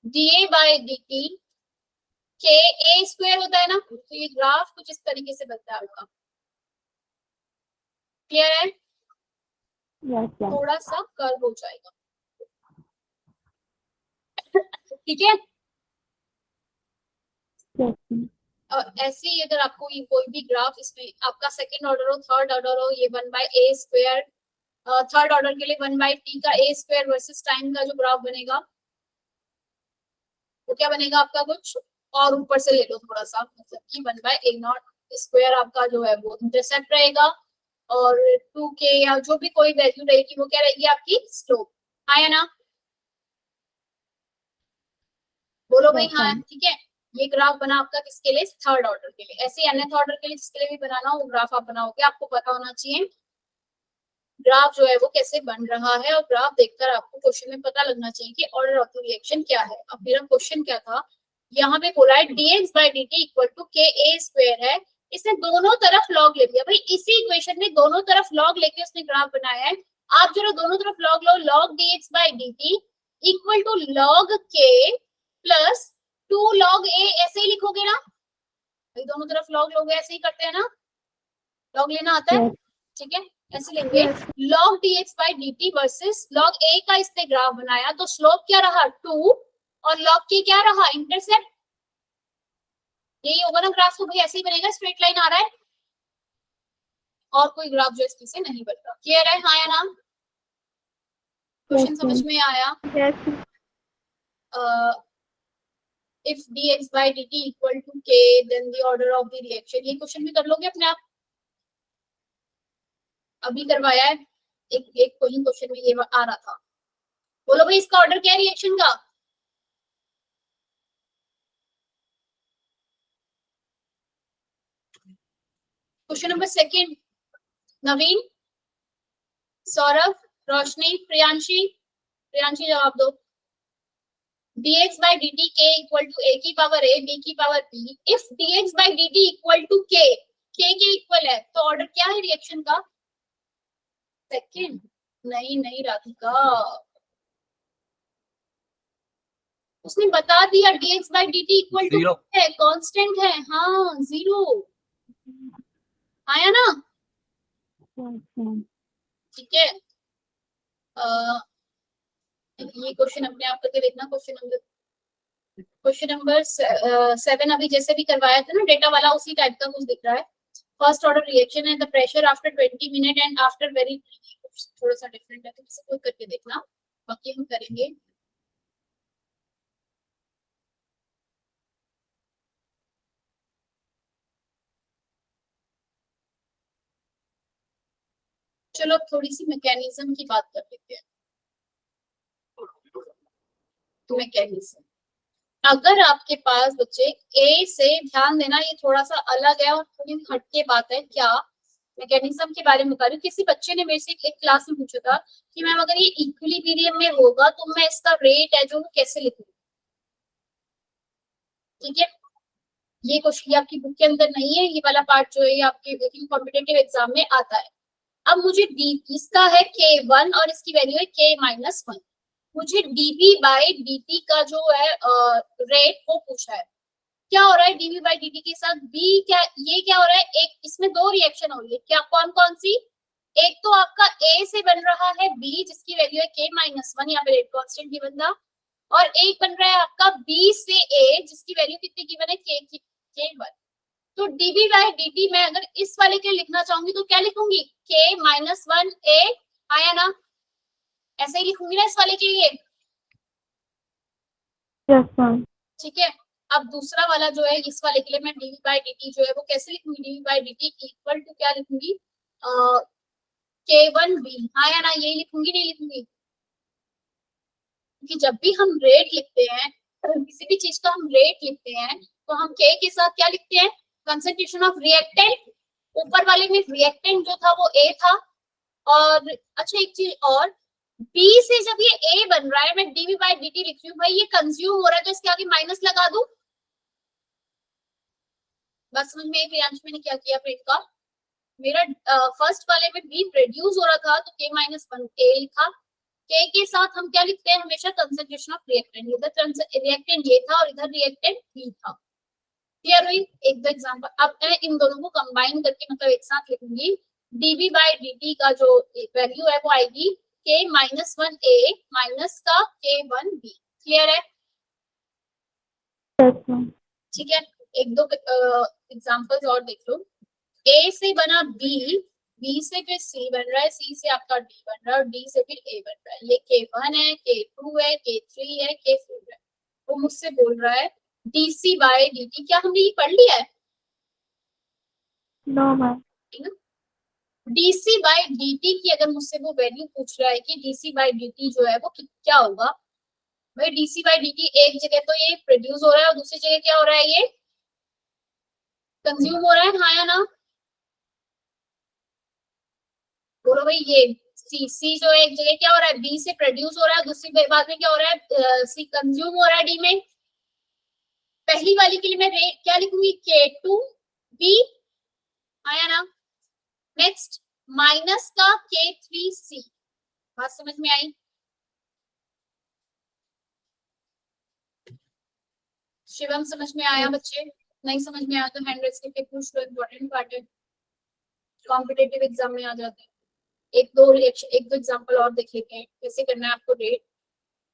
D A by D T के ए स्क्वायर होता है ना, तो ये ग्राफ कुछ इस तरीके से बनता है आपका। क्लियर है? थोड़ा सा कर्व हो जाएगा, ठीक है? और ऐसे ही अगर आपको ये कोई भी ग्राफ, इसमें आपका सेकंड ऑर्डर हो, थर्ड ऑर्डर हो, ये 1/a स्क्वायर, थर्ड ऑर्डर के लिए 1/t का a स्क्वायर वर्सेस टाइम का जो ग्राफ बनेगा वो क्या बनेगा आपका? कुछ और ऊपर से ले लो थोड़ा सा, मतलब कि 1/a0 स्क्वायर आपका जो है वो इंटरसेप्ट रहेगा, और 2k या जो भी कोई वैल्यू रहेगी वो क्या रहेगी? आपकी स्लोप। आया ना? बोलो भाई हाँ, ठीक है। ये ग्राफ बना आपका किसके लिए? थर्ड ऑर्डर के लिए। ऐसे nth ऑर्डर के लिए जिसके लिए भी बनाना हो वो ग्राफ आप बनाओगे, आपको पता होना चाहिए ग्राफ जो है वो कैसे बन रहा है, और ग्राफ देखकर आपको क्वेश्चन में पता लगना चाहिए कि ऑर्डर ऑफ द रिएक्शन क्या है। अब मेरा क्वेश्चन क्या था, यहाँ पे बोला है dx by dt equal to K A square है, इसने दोनों तरफ लॉग ले लिया। भाई इसी इक्वेशन में दोनों तरफ लॉग लेके उसने ग्राफ बनाया है। आप जरा दोनों तरफ लॉग लो, log dx by dt equal to log K plus 2 log a, ऐसे ही लिखोगे ना भाई, दोनों तरफ लॉग लोगे, ऐसे ही करते हैं ना, लॉग लेना आता है, ठीक है? ऐसे लेंगे log dx by dt versus log a का इसने ग्राफ बनाया, तो स्लोप क्या रहा? 2, और log k क्या रहा? इंटरसेप्ट। यही होगा ना ग्राफ, तो भाई ऐसे ही बनेगा, स्ट्रेट लाइन आ रहा है और कोई ग्राफ जो इसकी से नहीं बन रहा। क्लियर है, हाँ या ना? क्वेश्चन Yes, समझ ma'am. में आया? Yes. If dx by dt equal to k then the order of the reaction, ये क्वेश्चन भी कर लोगे अपने आप, अभी करवाया है एक एक कोई क्वेश्चन में ये आ रहा था। बोलो भाई इसका ऑर्डर क्या है रिएक्शन का? क्वेश्चन नंबर सेकंड, नवीन, सौरभ, रोशनी, प्रियांशी, प्रियांशी जवाब दो। dx by dt k equal to a की पावर a b की power b, if dx by dt equal to k, k के इक्वल है तो ऑर्डर क्या है रिएक्शन का? सेकंड। नहीं नहीं राधिका, उसने बता दिया dx by dt equal to है, कांस्टेंट है, हाँ जीरो आया ना? Yes, ma'am. ठीक है, ये क्वेश्चन अपने आप करके देखना। क्वेश्चन नंबर 7 अभी जैसे भी करवाया था ना डेटा वाला, उसी टाइप का कुछ दिख रहा है। फर्स्ट ऑर्डर रिएक्शन है, the pressure after 20 minute and after very, थोड़ा सा डिफरेंट है तो इसे कोई करके देखना, बाकी हम करेंगे। चलो थोड़ी सी मैकेनिज्म की बात कर लेते हैं। तो मैकेनिज्म, अगर आपके पास बच्चे ए से, ध्यान देना ये थोड़ा सा अलग है और थोड़ी हटके बात है, क्या मैकेनिज्म के बारे में बता रही हूँ। किसी बच्चे ने मेरे से एक क्लास में पूछा था कि मैम अगर ये इक्विलिब्रियम में होगा तो मैं इसका रेट है जो कैसे लिखूं। ठीक है, ये क्वेश्चन आपकी बुक के अंदर नहीं है, ये वाला पार्ट जो है आपके कॉम्पिटेटिव एग्जाम में आता है। अब मुझे डी, इसका है k1 और इसकी वैल्यू है k-1, मुझे dv बाई dt का जो है रेट वो पूछा है। क्या हो रहा है dv बाई dt के साथ b, क्या ये क्या हो रहा है, एक इसमें दो रिएक्शन हो रही है, क्या कौन कौन सी? एक तो आपका a से बन रहा है b जिसकी वैल्यू है k-1, यहाँ पे रेट कांस्टेंट गिवन था, और एक बन रहा है आपका b से a जिसकी वैल्यू कितनी गिवन है, k1। तो dv बाई dt मैं अगर इस वाले के लिए लिखना चाहूंगी तो क्या लिखूंगी, k-1 a, आया ना? ऐसे ही लिखूंगी ना इस वाले के लिए। Yes, ma'am. ठीक है, अब दूसरा वाला जो है इस वाले के लिए मैं dv बाई dt जो है वो कैसे लिखूंगी, dv by dt equal to क्या लिखूंगी, k1b, हाँ या ना? यही लिखूंगी, नहीं लिखूंगी? क्योंकि जब भी हम रेट लिखते हैं, किसी भी चीज का हम रेट लिखते हैं तो हम k के साथ क्या लिखते हैं, कंसंट्रेशन ऑफ रिएक्टेंट। ऊपर वाले में रिएक्टेंट जो था वो a था, और अच्छा एक चीज और, B से जब ये A बन रहा है, मैं dv बाई dt लिख रही हूँ, भाई ये कंज्यूम हो रहा है तो इसके आगे माइनस लगा दूं। बस समझ में प्रियांश मैंने क्या किया प्रेट का, मेरा फर्स्ट वाले में B प्रोड्यूस हो रहा था तो k-1 A लिखा, K के साथ हम क्या लिखते हैं हमेशा, कंसंट्रेशन ऑफ रिएक्टेंट, इधर रिएक्टेंट ये था और इधर रिएक्टेंट B था। क्लियर हुई? एक दो एग्जांपल, अब मैं इन दोनों को कंबाइन करके मतलब एक साथ लिखूंगी, dv बाई dt का जो वैल्यू है वो आएगी k-1 a माइनस का k1b। क्लियर है? Yes, ma'am. ठीक है, एक दो एग्जांपल्स और देख लो। a से बना b, b से फिर c बन रहा है, c से आपका d बन रहा है और d से फिर a बन रहा है, ये k1 है, k2 है, k3 है, k4 है। वो मुझसे बोल रहा है dc बाई dt, क्या हमने ये पढ़ लिया है? No, ma'am. dc by dt की अगर मुझसे वो वैल्यू पूछ रहा है कि dc बाई dt जो है वो क्या होगा, भाई dc बाई dt एक जगह तो ये प्रोड्यूस हो रहा है और दूसरी जगह क्या हो रहा है, ये कंज्यूम हो रहा है, हाँ या ना? बोलो भाई, ये c जो है एक जगह क्या हो रहा है, b से प्रोड्यूस हो रहा है, दूसरी बात में क्या हो रहा है, c कंज्यूम हो रहा है d में। पहली वाली के लिए मैं रेट क्या लिखूंगी, k2b, हाँ या ना? नेक्स्ट माइनस का k3c, बात समझ में आई? शिवम समझ में आया बच्चे? नहीं समझ में आया तो हैंड रेस करके पूछ लो, इम्पोर्टेंट पार्ट है, कॉम्पिटेटिव एग्जाम में आ जाते हैं। एक दो एग्जांपल और देख लेते हैं कैसे करना है आपको रेट।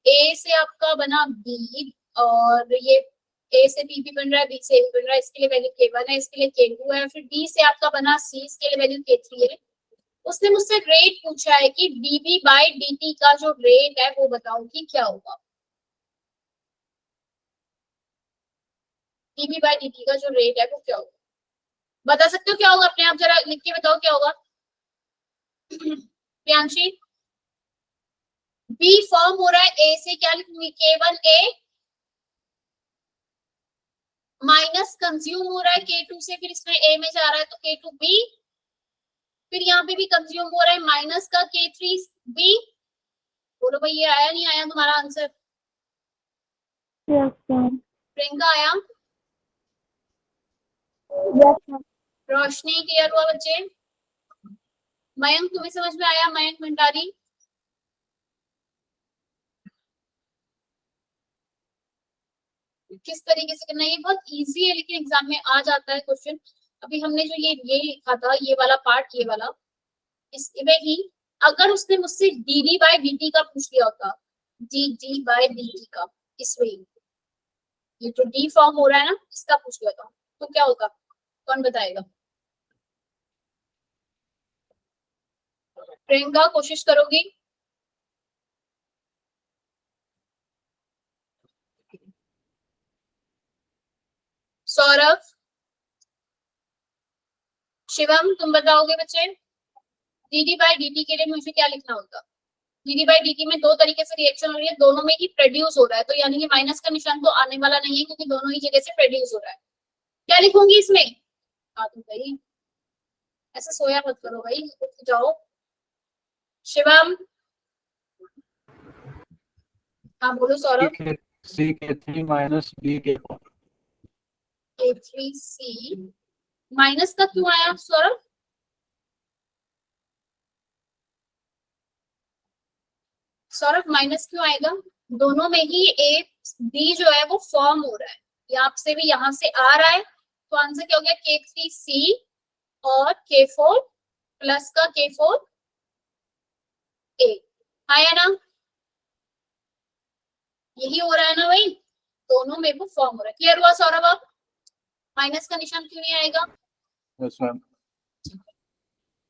ए से आपका बना बी और ये ए से बी भी बन रहा है, बी से ए भी बन रहा है, इसके लिए वैल्यू K1 है, इसके लिए K2 है, फिर डी से आपका बना C, इसके लिए वैल्यू K3 है। उसने मुझसे रेट पूछा है कि dB बाय dt का जो रेट है वो बताओ कि क्या होगा। dB बाय dt का जो रेट है वो क्या होगा, बता सकते हो क्या होगा? अपने आप जरा लिख के बताओ क्या होगा। प्रियांशी, बी फॉर्म हो रहा है ए से, क्या लिखूंगी? K1A माइनस कंज्यूम हो रहा है K2 से, फिर इसमें ए में जा रहा है तो K2B, फिर यहाँ पे भी कंज्यूम हो रहा है माइनस का K3B। बोलो भाई ये आया नहीं आया तुम्हारा आंसर? Yes ma'am. प्रियंका आया? Yes ma'am. रोशनी क्लियर हुआ बच्चे? मयंक तुम्हें समझ में आया? मयंक भंडारी, किस तरीके से करना है? ये बहुत इजी है लेकिन एग्जाम में आ जाता है क्वेश्चन। अभी हमने जो ये लिखा था, ये वाला पार्ट, ये वाला, इसमें ही अगर उसने मुझसे dD बाय dt का पूछ लिया होता, dd बाय dt का, इसमें ही ये जो d फॉर्म हो रहा है ना, इसका पूछ लिया था, तो क्या होगा? कौन बताएगा? प्रियंका कोशिश करोगी? सौरभ, शिवम, तुम बताओगे बच्चे? dD बाय dt के लिए मुझे क्या लिखना होगा? dD बाय dt में दो तरीके से रिएक्शन हो रही है, दोनों में ही प्रोड्यूस हो रहा है, तो यानी कि माइनस का निशान तो आने वाला नहीं है क्योंकि दोनों ही जगह से प्रोड्यूस हो रहा है। क्या लिखूंगी इसमें? हाँ तो भाई ऐसा सोया मत करो भाई, उठ जाओ। शिवम, हाँ बोलो Saurabh. C K3 minus B K4. K3C minus का क्यों आया सौरभ? सौरभ माइनस क्यों आएगा? दोनों में ही ए बी जो है वो फॉर्म हो रहा है, यहाँ से भी यहाँ से आ रहा है, तो आंसर क्या हो गया? K3C और K4 प्लस का K4A आया ना? यही हो रहा है ना भाई, दोनों में वो फॉर्म हो रहा है। क्लियर हुआ सौरभ? अब माइनस का निशान क्यों नहीं आएगा? Yes ma'am.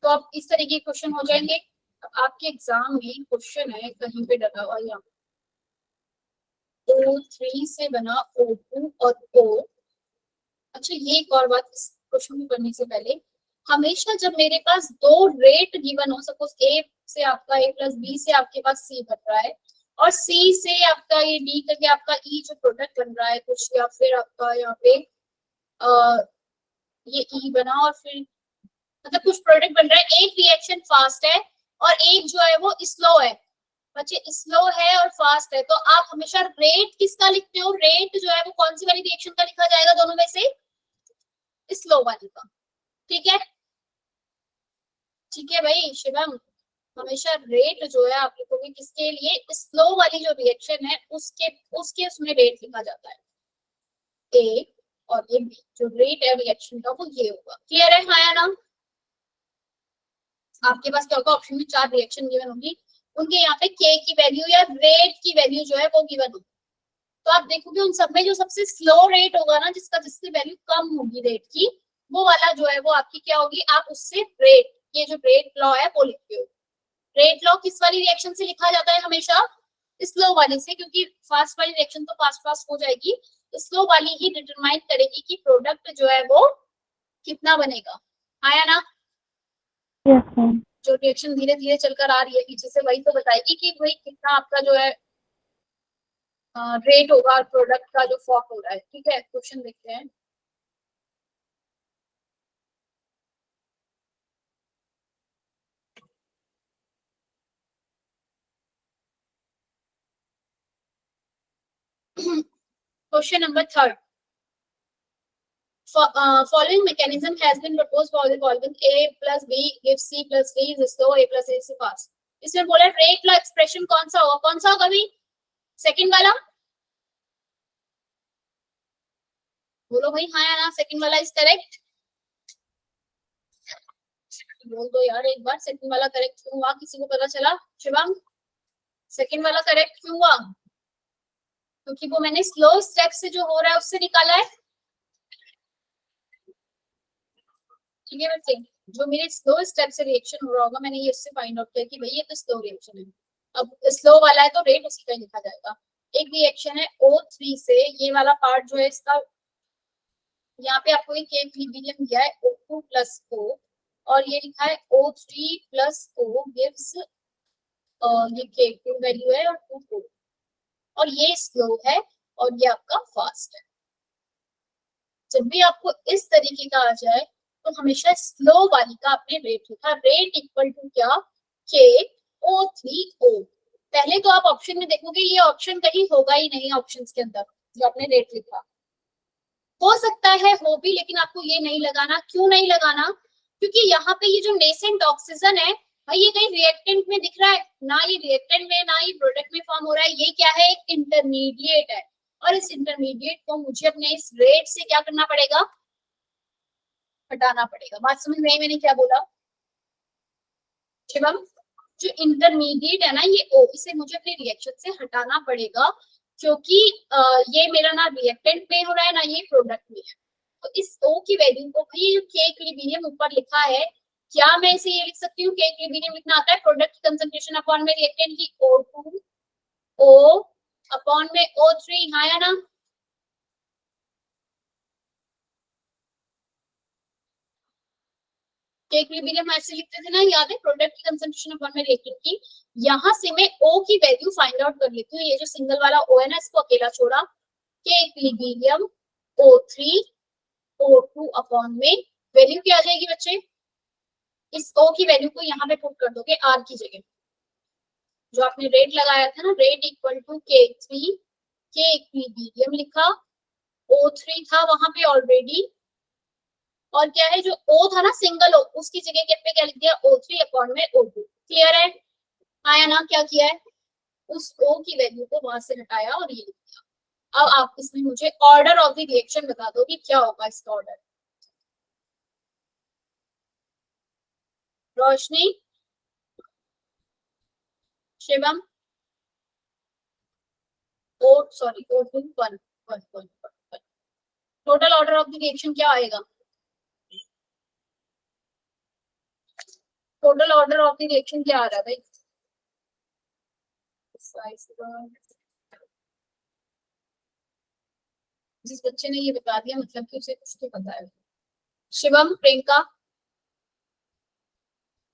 तो अब इस तरीके के क्वेश्चन हो जाएंगे। आपके एग्जाम में क्वेश्चन है कहीं पे डला हुआ, यहाँ O3 से बना O2 और O। अच्छा ये एक और बात इस क्वेश्चन को करने से पहले, हमेशा जब मेरे पास दो रेट गिवन हो, सपोज ए से आपका ए प्लस बी से आपके पास सी बन रहा है और सी से आपका ये डी करके आपका ई जो प्रोडक्ट बन रहा है कुछ, या फिर आपका यहाँ पे ये ई बना और फिर मतलब कुछ प्रोडक्ट बन रहा है, एक रिएक्शन फास्ट है और एक जो है वो स्लो है। बच्चे स्लो है और फास्ट है, तो आप हमेशा रेट किसका लिखते हो? रेट जो है वो कौन सी वाली रिएक्शन का लिखा जाएगा दोनों में से? स्लो वाली का। ठीक है, ठीक है भाई शिवम, हमेशा रेट जो है आप लिखोगे किसके लिए? स्लो वाली जो रिएक्शन है उसके उसके उसमें रेट लिखा जाता है, ए और ये बी, जो रेट है रिएक्शन का वो ये होगा। क्लियर है? हाँ या ना? आपके पास क्या होगा? ऑप्शन में 4 रिएक्शन गिवन होगी, उनके यहाँ पे के की वैल्यू या रेट की वैल्यू जो है वो गिवन होगी, तो आप देखोगे उन सब में जो सबसे स्लो रेट होगा ना, जिसकी वैल्यू कम होगी रेट की, वो वाला जो है वो आपकी क्या होगी? आप उससे रेट, ये जो रेट लॉ है वो लिखते हो। रेट लॉ किस वाली रिएक्शन से लिखा जाता है? हमेशा स्लो वाली से, क्योंकि फास्ट वाली रिएक्शन तो फास्ट फास्ट हो जाएगी, स्लो वाली ही डिटरमाइन करेगी कि प्रोडक्ट जो है वो कितना बनेगा। आया ना? Yes ma'am. जो रिएक्शन धीरे धीरे चलकर आ रही है पीछे से, वही तो बताएगी कि भाई कितना आपका जो है रेट होगा प्रोडक्ट का जो फॉर्म हो रहा है। ठीक है, क्वेश्चन देखते हैं। Question number 3, following mechanism has been proposed for the following: a plus b gives c plus d is slow, a plus a is fast। इसमें बोला रेट लॉ एक्सप्रेशन कौन सा होगा? कौन सा होगा भाई? सेकंड वाला बोलो भाई, हाँ या ना? सेकंड वाला इज करेक्ट? बोल दो यार एक बार, सेकंड वाला करेक्ट क्यों हुआ? किसी को पता चला? शिवम, सेकंड वाला करेक्ट क्यों हुआ? क्योंकि वो मैंने स्लो स्टेप से जो हो रहा है उससे निकाला है। ठीक है बच्चे, जो मेरे स्लो स्टेप से रिएक्शन हो रहा होगा मैंने ये उससे फाइंड आउट किया कि भाई ये तो स्लो रिएक्शन है। अब स्लो वाला है तो रेट उसी का ही लिखा जाएगा। एक रिएक्शन है O3 से, ये वाला पार्ट जो है इसका, यहाँ पे आपको एक इक्विलिब्रियम दिया है O2 प्लस O, और ये लिखा है O3 प्लस O गिव्स ये K2 वैल्यू है और 2 और ये स्लो है और ये आपका फास्ट है। जब भी आपको इस तरीके का आ जाए तो हमेशा स्लो वाली का आपने रेट लिखा, रेट इक्वल टू क्या, KO3O। पहले तो आप ऑप्शन में देखोगे ये ऑप्शन कहीं होगा ही नहीं, ऑप्शंस के अंदर जो आपने रेट लिखा हो सकता है हो भी, लेकिन आपको ये नहीं लगाना। क्यों नहीं लगाना? क्योंकि यहाँ पे ये जो नेसेंट ऑक्सीजन है भाई ये कहीं रिएक्टेंट में दिख रहा है ना, ये रिएक्टेंट में ना ये प्रोडक्ट में फॉर्म हो रहा है। ये क्या है, एक इंटरमीडिएट है, और इस इंटरमीडिएट को मुझे अपने इस रेट से क्या करना पड़ेगा, हटाना पड़ेगा। बात समझ में आई मैंने क्या बोला शिवम? जो इंटरमीडिएट है ना ये O, इसे मुझे अपने रिएक्शन से हटाना पड़ेगा, क्योंकि ये मेरा ना रिएक्टेंट में हो रहा है ना ये प्रोडक्ट में है। तो इस O की वैल्यू को, भाई जो K इक्विलिब्रियम ऊपर लिखा है, क्या मैं इसे ये लिख सकती हूँ, K इक्विलिब्रियम लिखना आता है प्रोडक्ट की कंसंट्रेशन अपॉन में रिएक्टेंट की O2 O अपॉन में O3, हाँ या ना? K इक्विलिब्रियम ऐसे लिखते थे ना, याद है, प्रोडक्ट की कंसंट्रेशन अपॉन में रिएक्टेंट की। यहाँ से मैं O की वैल्यू फाइंड आउट कर लेती हूँ। ये जो सिंगल वाला O है ना, इसको अकेला छोड़ा, K equilibrium O3 O2 upon में वैल्यू क्या आ जाएगी बच्चे, इस O की वैल्यू को यहाँ पे पुट कर दोगे R की जगह। जो आपने रेट लगाया था ना, rate equal to K3, K equilibrium लिखा, O3 था वहां पे ऑलरेडी, और क्या है जो O था ना सिंगल O, उसकी जगह के पे क्या लिख दिया, O3 अपॉन में O2। क्लियर है? आया ना? क्या किया है, उस O की वैल्यू को वहां से हटाया और ये लिख दिया। अब आप इसमें मुझे ऑर्डर ऑफ द रिएक्शन बता दो कि क्या होगा इसका order. Roshni, Shivam, oh sorry O2 1 1 1 1। Total order of the reaction क्या आएगा, total order of the reaction क्या आ रहा है भाई? जिस बच्चे ने ये बता दिया मतलब कि उसे कुछ तो पता है। शिवम, प्रियंका,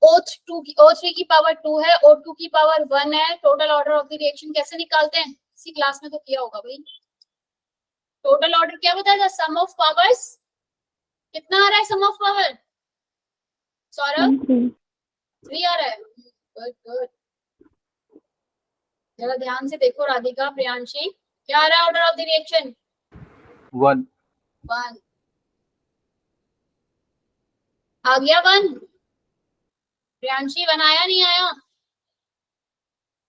O3 की पावर 2 है, O2 की पावर 1 है, total order of the reaction कैसे निकालते हैं? इसी क्लास में तो किया होगा भाई। टोटल ऑर्डर क्या बताया था, सम ऑफ पावर्स। कितना आ रहा है सम ऑफ पावर सौरभ? 3 आ रहा है। गुड गुड, जरा ध्यान से देखो राधिका, प्रियांशी, क्या आ रहा है ऑर्डर ऑफ द रिएक्शन? 1 1 आ गया, 1। प्रियांशी 1 आया नहीं आया?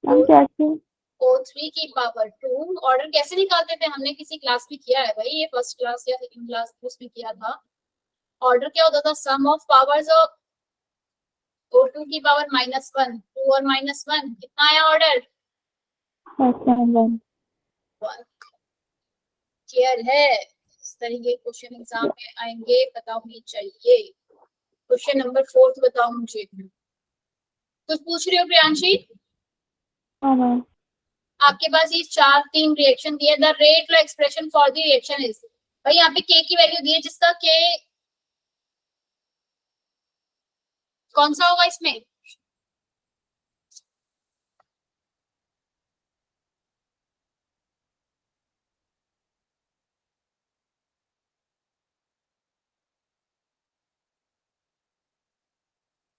मैम कैसे? O3 की पावर 2 ऑर्डर कैसे निकालते थे, हमने किसी क्लास में किया है भाई, ये फर्स्ट क्लास या सेकंड क्लास उसमें किया था। ऑर्डर क्या होता था, सम ऑफ पावर्स ऑफ O2 की पावर -1, 2 और -1, कितना आया ऑर्डर? मैम क्लियर है? इस तरीके क्वेश्चन एग्जाम में आएंगे, पता होनी चाहिए। क्वेश्चन नंबर 4 बताओ मुझे, कुछ पूछ रहे हो प्रियांशी? हाँ मैम। आपके पास ये 3 रिएक्शन दिए, the rate low expression for the reaction is, भाई यहाँ पे K की वैल्यू दी है, जिसका K कौन सा होगा इसमें,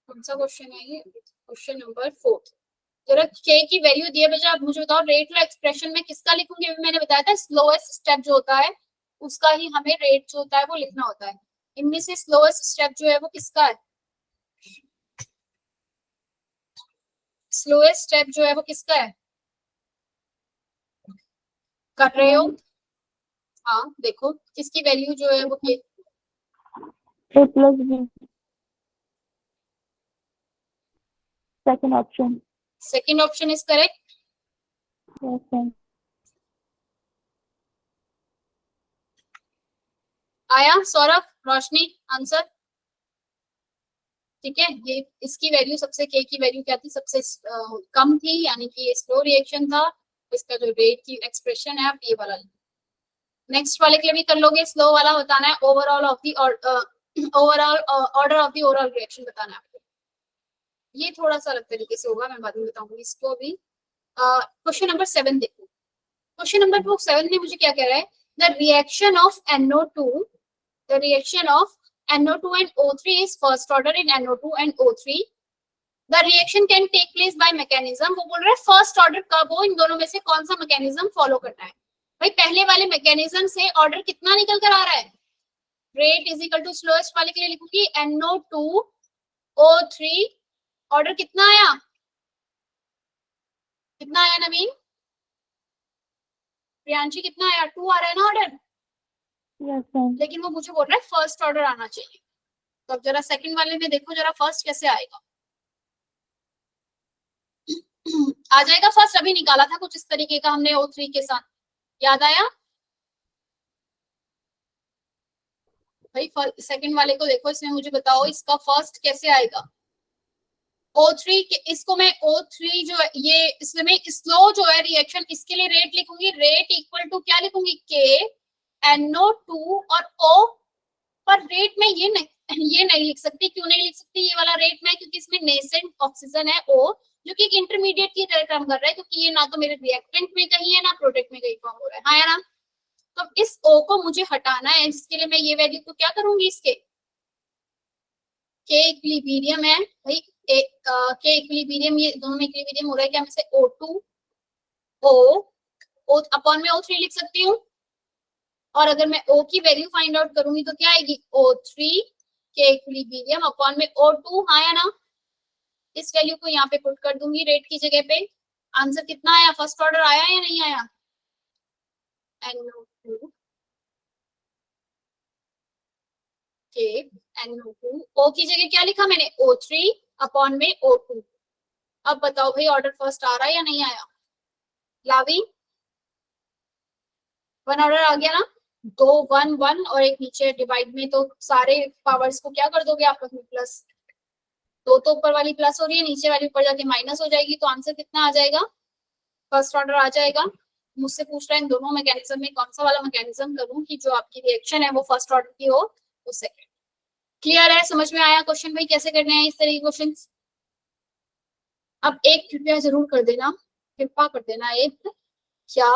कौन सा क्वेश्चन है ये, क्वेश्चन नंबर 4। जरा K की वैल्यू दिए बजा, आप मुझे बताओ रेट लो एक्सप्रेशन में किसका लिखूंगी? अभी मैंने बताया था स्लोएस्ट स्टेप जो होता है उसका ही हमें रेट जो होता है वो लिखना होता है। इनमें से स्लोएस्ट स्टेप जो है वो किसका है, स्लोएस्ट स्टेप जो है वो किसका है, कर रहे हो? हाँ देखो किसकी वैल्यू जो है वो A plus B, second option. Second option is correct. Yes ma'am. आया सौरभ, रोशनी, आंसर? ठीक है, ये इसकी वैल्यू सबसे के की वैल्यू क्या थी, सबसे कम थी, यानी कि ये स्लो रिएक्शन था। इसका जो रेट की एक्सप्रेशन है आप ये वाला नेक्स्ट वाले के लिए भी कर लोगे। स्लो वाला बताना है overall of the overall order of the overall reaction बताना है आपको। ये थोड़ा सा अलग तरीके से होगा, मैं बाद में बताऊंगी इसको भी। क्वेश्चन नंबर 7 देखो। क्वेश्चन नंबर 7 में मुझे क्या कह रहा है, the reaction of NO2, the reaction of NO2 and O3 is first order in NO2 and O3. The reaction can take place by mechanism. वो बोल रहा है फर्स्ट ऑर्डर कब हो, इन दोनों में से कौन सा मैकेनिज्म फॉलो करना है। भाई पहले वाले मैकेनिज्म से ऑर्डर कितना निकल कर आ रहा है, rate is equal to slowest वाले के लिए लिखूंगी NO2 O3, ऑर्डर कितना आया, कितना आया नवीन, प्रियांशी कितना आया, 2 आ रहा है ना ऑर्डर, यस मैम। लेकिन वो मुझे बोल रहा है फर्स्ट ऑर्डर आना चाहिए। तो अब जरा सेकंड वाले में देखो जरा फर्स्ट कैसे आएगा। आ जाएगा फर्स्ट, अभी निकाला था कुछ इस तरीके का हमने O3 के साथ, याद आया भाई? सेकंड वाले को देखो, इसमें मुझे बताओ इसका फर्स्ट कैसे आएगा। O3 के, इसको मैं O3 जो है ये इसमें स्लो जो है रिएक्शन, इसके लिए रेट लिखूंगी, रेट इक्वल टू क्या लिखूंगी, K NO2 और O, पर रेट में ये नहीं लिख सकती। क्यों नहीं लिख सकती ये वाला रेट में, क्योंकि इसमें नेसेंट ऑक्सीजन है O, जो कि एक इंटरमीडिएट की तरह काम कर रहा है, क्योंकि ये ना तो मेरे रिएक्टेंट में कहीं है ना प्रोडक्ट में कहीं फॉर्म हो रहा है, हाँ या ना। तो इस O को मुझे हटाना है, जिसके लिए मैं ये वैल्यू को क्या करूंगी, इसके K इक्विलिब्रियम है भाई, K इक्विलिब्रियम, ये दोनों में इक्विलिब्रियम हो रहा है क्या, मैं से O2 O अपॉन में O3 लिख सकती हूँ। और अगर मैं O की वैल्यू फाइंड आउट करूंगी तो क्या आएगी, O3 के इक्विलिब्रियम अपॉन में O2, हाँ या ना। इस वैल्यू को यहाँ पे पुट कर दूंगी रेट की जगह पे। आंसर कितना आया, फर्स्ट ऑर्डर आया या नहीं आया, NO2 के NO2, O की जगह क्या लिखा मैंने, O3 अपॉन में O2। अब बताओ भाई ऑर्डर फर्स्ट आ रहा है या नहीं आया, लावी 1 ऑर्डर आ गया ना, 2 1 1 और एक नीचे डिवाइड में, तो सारे पावर्स को क्या कर दोगे आपस में प्लस, तो ऊपर वाली प्लस हो रही है, नीचे वाली ऊपर जाके माइनस हो जाएगी, तो आंसर कितना आ जाएगा, फर्स्ट ऑर्डर आ जाएगा। मुझसे पूछ रहा है इन दोनों मैकेनिज्म में कौन सा वाला मैकेनिज्म करूं कि जो आपकी रिएक्शन है वो फर्स्ट ऑर्डर की हो, तो सेकंड। क्लियर है, समझ में आया क्वेश्चन भाई कैसे करने हैं इस तरह के क्वेश्चन। अब एक कृपया जरूर कर देना, कृपा कर देना एक, क्या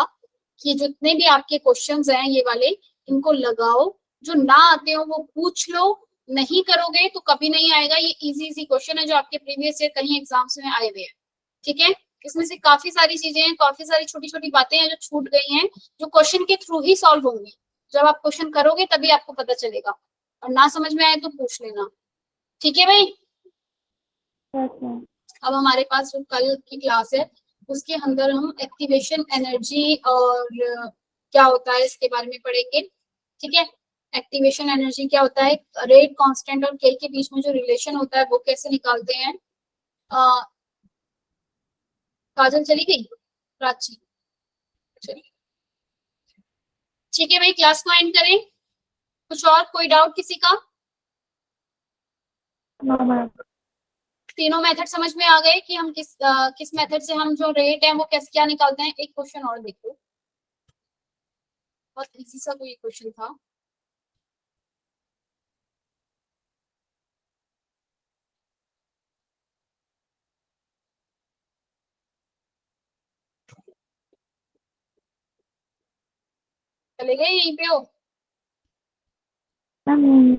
कि जितने भी आपके क्वेश्चंस हैं ये वाले, इनको लगाओ, जो ना आते हो वो पूछ लो, नहीं करोगे तो कभी नहीं आएगा। ये इजी क्वेश्चन है जो आपके प्रीवियस ईयर कहीं एग्जाम्स में आए हुए हैं, ठीक है। इसमें से काफी सारी चीजें हैं, काफी सारी छोटी छोटी बातें हैं जो छूट गई हैं, जो क्वेश्चन के थ्रू ही सॉल्व होंगी। जब आप क्वेश्चन करोगे तभी आपको पता चलेगा, और ना समझ में आए तो पूछ लेना, ठीक है भाई। Yes ma'am. अब हमारे पास जो कल की क्लास है उसके अंदर हम एक्टिवेशन एनर्जी और क्या होता है इसके बारे में पढ़ेंगे, ठीक है। एक्टिवेशन एनर्जी क्या होता है, रेट कांस्टेंट और के के बीच में जो रिलेशन होता है वो कैसे निकालते हैं। काजल चली गई, प्राची चली, ठीक है भाई। क्लास को एंड करें, कुछ और कोई डाउट किसी का, नो मैम। तीनों मेथड समझ में आ गए कि हम किस मेथड से हम जो रेट है वो कैसे क्या निकालते हैं। एक क्वेश्चन और देखो, बहुत इजी सा कोई क्वेश्चन था, चले गए यहीं पे हो, मैम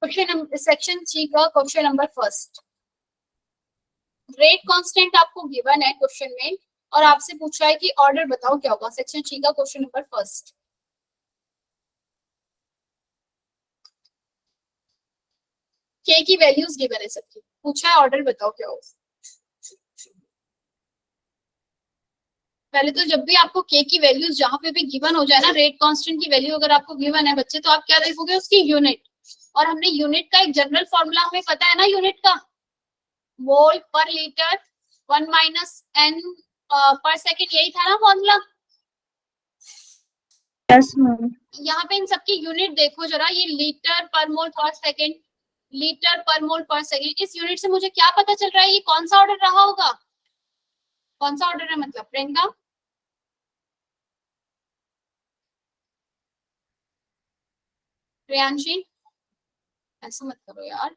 क्वेश्चन सेक्शन सी का question number first. Rate constant आपको गिवन है क्वेश्चन में और आपसे पूछा है कि ऑर्डर बताओ क्या होगा। सेक्शन सी का क्वेश्चन नंबर फर्स्ट, के की वैल्यूज गिवन है सबकी, पूछा है ऑर्डर बताओ क्या होगा। पहले तो जब भी आपको के की वैल्यूज जहां पे भी गिवन हो जाए ना, रेट कांस्टेंट की वैल्यू अगर आपको गिवन है बच्चे, तो आप क्या देखोगे, उसकी यूनिट। और हमने यूनिट का एक जनरल फॉर्मूला हमें पता है ना, यूनिट का मोल पर लीटर 1 माइनस n पर सेकेंड, यही था ना फॉर्मूला। Yes ma'am. यहाँ पे इन सबकी यूनिट देखो जरा, ये लीटर पर मोल पर सेकेंड, लीटर पर मोल पर सेकेंड। इस यूनिट से मुझे क्या पता चल रहा है, ये कौन सा ऑर्डर रहा होगा, कौन सा ऑर्डर है मतलब प्रियंका? प्रियांशी ऐसा मत करो यार,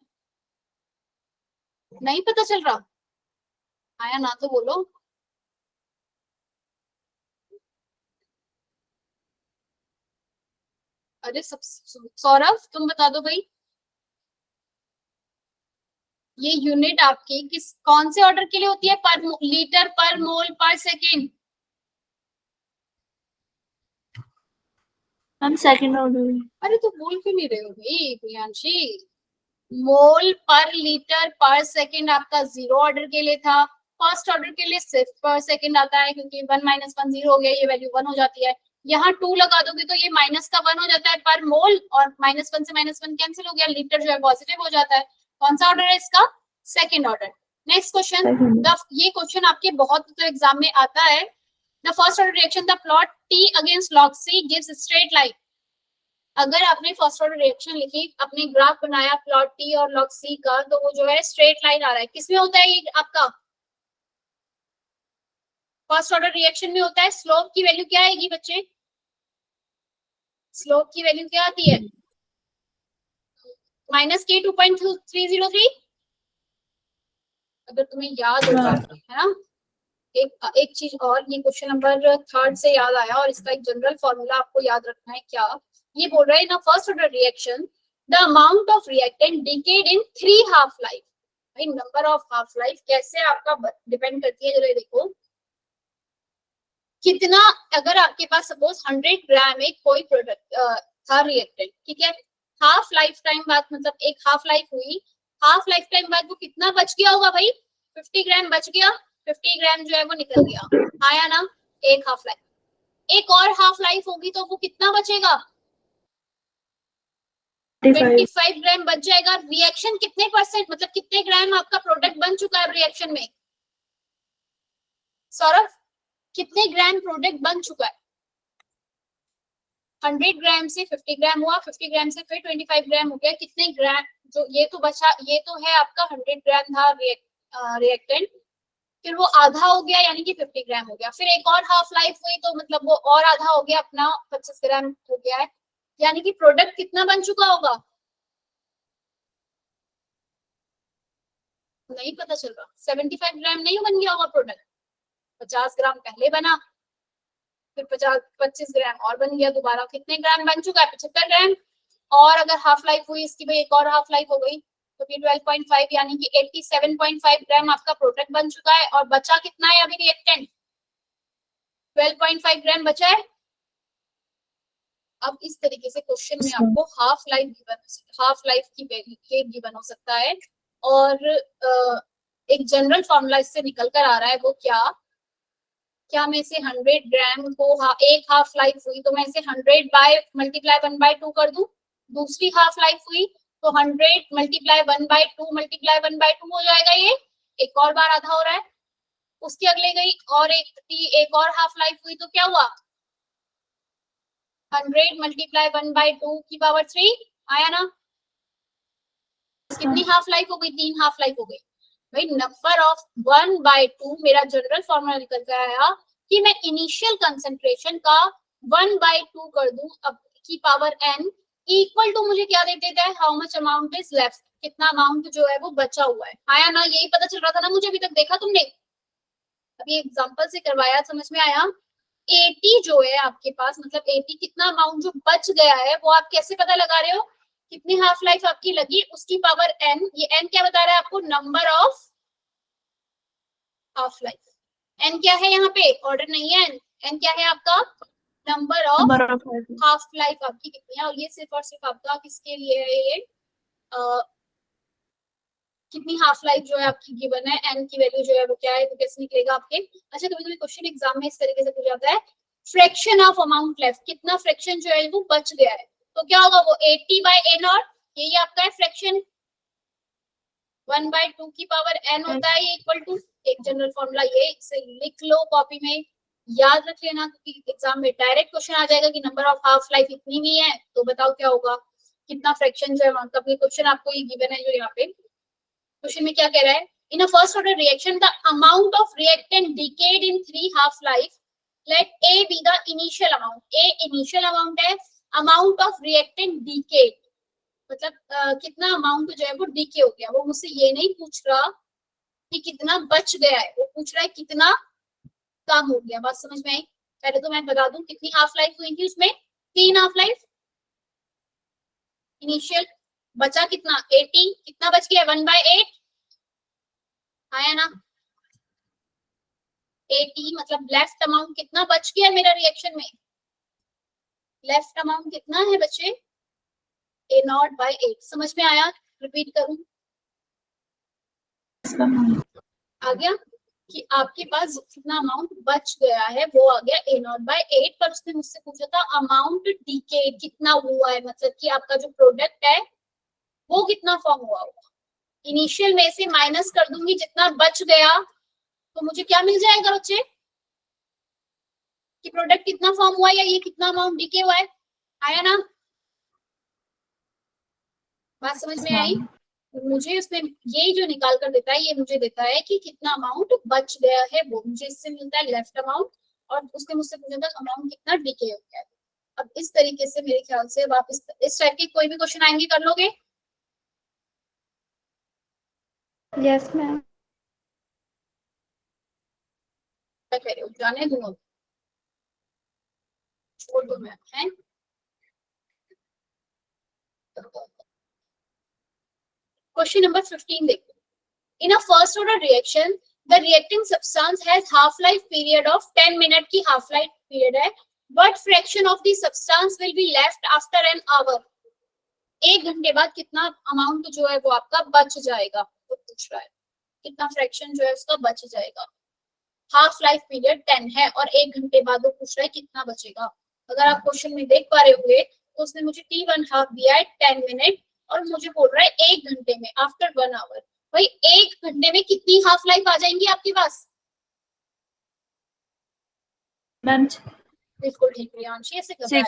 नहीं पता चल रहा, आया ना तो बोलो। अरे सब, सौरभ तुम बता दो भाई, ये यूनिट आपकी किस कौन से ऑर्डर के लिए होती है, पर लीटर पर मोल पर सेकेंड? Ma'am second order. अरे तो बोल क्यों नहीं रहे हो भाई प्रियांशी? मोल पर लीटर पर सेकेंड आपका जीरो ऑर्डर के लिए था, फर्स्ट ऑर्डर के लिए सिर्फ पर सेकेंड आता है, क्योंकि 1 माइनस 1 0 हो गया, ये वैल्यू 1 हो जाती है। यहाँ 2 लगा दोगे तो ये माइनस का 1 हो जाता है पर मोल, और माइनस 1 से माइनस 1 कैंसिल हो गया, लीटर जो है पॉजिटिव हो जाता है। कौन सा ऑर्डर है इसका? Second order. नेक्स्ट क्वेश्चन, ये क्वेश्चन आपके बहुत एग्जाम में आता है। The first order reaction, the plot T against log C gives straight line. अगर आपने फर्स्ट ऑर्डर रिएक्शन लिखी, अपने ग्राफ बनाया प्लॉट T और log C का, तो वो जो है स्ट्रेट लाइन आ रहा है। किसमें होता है ये आपका? फर्स्ट ऑर्डर रिएक्शन में होता है। स्लोप की वैल्यू क्या आएगी बच्चे? स्लोप की वैल्यू क्या आती है? -k 2.303। अगर तुम्हें याद होगा, है ना। एक चीज और, ये क्वेश्चन नंबर 3 से याद आया, और इसका एक जनरल फॉर्मूला आपको याद रखना है। क्या ये बोल रहा है ना, first order reaction, the amount of reactant decayed in 3 half life. भाई नंबर ऑफ हाफ लाइफ कैसे आपका डिपेंड करती है, जरा देखो कितना। अगर आपके पास सपोज 100 ग्राम एक कोई प्रोडक्ट था रिएक्टेंट, ठीक है, हाफ लाइफ टाइम बाद, मतलब एक हाफ लाइफ हुई, हाफ लाइफ टाइम बाद वो कितना बच गया होगा भाई? 50 ग्राम बच गया, 50 ग्राम जो है वो निकल गया, आया ना एक हाफ लाइफ। एक और हाफ लाइफ होगी तो वो कितना बचेगा? 25 ग्राम बच जाएगा। रिएक्शन कितने परसेंट, मतलब कितने ग्राम आपका प्रोडक्ट बन चुका है रिएक्शन में? सौरभ कितने ग्राम प्रोडक्ट बन चुका है? 100 ग्राम से 50 ग्राम हुआ, 50 ग्राम से फिर 25 ग्राम हो गया, कितने ग्राम जो ये तो बचा, ये तो है आपका 100 ग्राम था रिएक्टेंट, फिर वो आधा हो गया यानी कि 50 ग्राम हो गया, फिर एक और हाफ लाइफ हुई तो मतलब वो और आधा हो गया, अपना 25 ग्राम हो गया है, यानी कि प्रोडक्ट कितना बन चुका होगा? नहीं पता चल रहा, 75 ग्राम नहीं बन गया होगा प्रोडक्ट, 50 ग्राम पहले बना, फिर 25 ग्राम और बन गया दोबारा, कितने ग्राम बन चुका है? 75 ग्राम। और अगर हाफ लाइफ हुई इसकी, भाई एक और हाफ लाइफ हो गई, तो फिर 12.5 यानी कि 87.5 ग्राम आपका प्रोडक्ट बन चुका है, और बचा कितना है अभी रिएक्टेंट? 12.5 ग्राम बचा है। अब इस तरीके से क्वेश्चन में आपको हाफ लाइफ की वैल्यू गिवन हो सकता है, और एक जनरल फॉर्मूला इससे निकल कर आ रहा है, वो क्या मैं इसे 100 ग्राम को एक हाफ लाइफ हुई तो मैं इसे 100 बाय मल्टीप्लाई 1/2 कर दूं, दूसरी हाफ लाइफ हुई तो 100 मल्टीप्लाई 1/2 मल्टीप्लाई 1/2 हो जाएगा, ये एक और बार आधा हो रहा है, उसके अगले गई और एक और हाफ लाइफ हुई तो क्या हुआ? 100 मल्टीप्लाई 1/2 की पावर 3, आया ना। कितनी हाफ लाइफ हो गई? 3 हाफ लाइफ हो गई। भाई नंबर ऑफ 1/2 मेरा जनरल फॉर्मूला निकल कर आया कि मैं इनिशियल कंसंट्रेशन का 1/2 कर दूं अब की पावर n, इक्वल टू मुझे क्या दे देता है? How much amount is left, कितना अमाउंट जो है वो बचा हुआ है, आया ना। यही पता चल रहा था ना मुझे, अभी तक देखा तुमने, अभी एग्जांपल से करवाया, समझ में आया। 80 जो है आपके पास, मतलब 80 कितना अमाउंट जो बच गया है, वो आप कैसे पता लगा रहे हो? कितनी हाफ लाइफ आपकी लगी, उसकी पावर n, ये n क्या बता रहा है आपको? Number of half life. n क्या है यहाँ पे? ऑर्डर नहीं है n क्या है आपका? नंबर ऑफ हाफ लाइफ आपकी कितनी है, और ये सिर्फ और सिर्फ आपका किसके लिए है? ये कितनी हाफ लाइफ जो है आपकी गिवन है, n की वैल्यू जो है वो क्या है, तो कैसे निकलेगा आपके? अच्छा कभी क्वेश्चन एग्जाम में इस तरीके से पूछा जाता है, फ्रैक्शन ऑफ अमाउंट लेफ्ट, कितना फ्रैक्शन जो है वो बच गया है, तो क्या होगा वो? 80/n0, यही आपका है फ्रैक्शन, 1/2 की पावर n होता है, ये इक्वल टू एक जनरल फॉर्मूला ये, इसे लिख लो कॉपी में, याद रख लेना, क्योंकि एग्जाम में डायरेक्ट क्वेश्चन आ जाएगा कि नंबर ऑफ हाफ लाइफ इतनी ही है, तो बताओ क्या होगा, कितना फ्रैक्शन जो है वहां का। क्वेश्चन आपको ये गिवन है जो यहाँ पे क्वेश्चन में क्या कह रहा है, in a first order reaction the amount of reactant decayed in 3 half life, let A be the initial amount. A initial amount है, अमाउंट ऑफ रिएक्टेंट डिकेड मतलब कितना अमाउंट जो है वो डीके हो गया। वो मुझसे ये नहीं पूछ रहा कि कितना बच गया है, वो पूछ रहा है कितना कम हो गया। बात समझ में आई? पहले तो मैं बता दूं कितनी हाफ लाइफ हुई थी उसमें, 3 हाफ लाइफ। इनिशियल बचा कितना 80, कितना बच गया 1/8 आया ना। 80 मतलब लेफ्ट अमाउंट कितना बच गया मेरा रिएक्शन में, लेफ्ट अमाउंट कितना है बच्चे, A0/8। समझ में आया? रिपीट करूं? आ गया कि आपके पास कितना अमाउंट बच गया है वो आ गया A0/8। पर उसने मुझसे पूछा था अमाउंट डीके कितना हुआ है, मतलब कि आपका जो प्रोडक्ट है वो कितना फॉर्म हुआ होगा। इनिशियल में से माइनस कर दूंगी जितना बच गया, तो मुझे क्या मिल जाएगा बच्चे कि प्रोडक्ट कितना फॉर्म हुआ या ये कितना अमाउंट डीके हुआ है। आया ना? बात समझ में आई? मुझे उसमें यही जो निकाल कर देता है, ये मुझे देता है कि कितना अमाउंट बच गया है, वो मुझे इससे मिलता है लेफ्ट अमाउंट, और उसने मुझसे पूछा था अमाउंट कितना डीके हो गया है। अब इस तरीके से मेरे ख्याल से आप इस टाइप के कोई भी क्वेश्चन आएंगे कर लोगे? Yes ma'am. क्या कह रहे हो, जाने दूंगा छोड़ दो मैम है। क्वेश्चन नंबर 15 देखो, in a first order reaction the reacting substance has half life period of 10 minute की हाफ लाइफ पीरियड है, what fraction of the substance will be left after an hour. 1 घंटे बाद कितना अमाउंट जो है वो आपका बच जाएगा, वो पूछ रहा है कितना फ्रैक्शन जो है उसका बच जाएगा। हाफ लाइफ पीरियड 10 है और 1 घंटे बाद वो पूछ रहा है कितना बचेगा। अगर आप क्वेश्चन में देख पा रहे होंगे तो उसने मुझे T1/2 दिया है 10 मिनट और मुझे बोल रहा है 1 घंटे में आफ्टर 1 आवर। भाई 1 घंटे में कितनी हाफ लाइफ आ जाएंगी आपके पास? मैम बिल्कुल ठीक रियांशी, ऐसे घबराया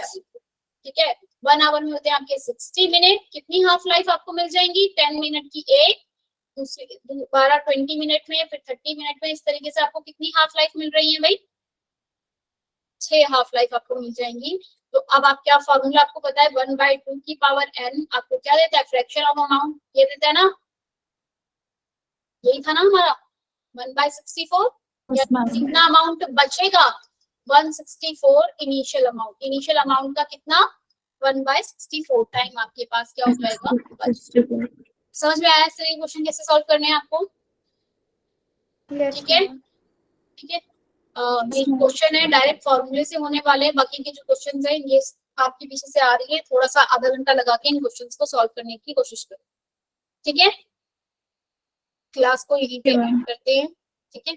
ठीक है। 1 आवर में होते हैं आपके 60 मिनट। कितनी हाफ लाइफ आपको मिल जाएंगी? 10 मिनट की 1, दूसरी 12 20 मिनट में, फिर 30 मिनट में। इस तरीके से आपको कितनी हाफ लाइफ मिल रही है भाई? 6 हाफ लाइफ आपको मिल जाएंगी। तो अब आप क्या फॉर्मूला आपको पता है, 1/2 की पावर n आपको क्या देता है, फ्रैक्शन ऑफ अमाउंट ये देता है ना, यही था ना हमारा 1/64। कितना अमाउंट बचेगा 164 इनिशियल अमाउंट। इनिशियल अमाउंट का कितना 1/64 टाइम आपके पास क्या हो जाएगा। समझ में आया सर ये क्वेश्चन कैसे सॉल्व करने हैं आपको? ठीक है ठीक है। ये क्वेश्चन है डायरेक्ट फॉर्मूले से होने वाले हैं। बाकी के जो क्वेश्चन है ये आपके पीछे से आ रही है, थोड़ा सा आधा घंटा लगा के इन क्वेश्चंस को सॉल्व करने की कोशिश करो। ठीक है, क्लास को यहीं पे एंड करते हैं। ठीक है।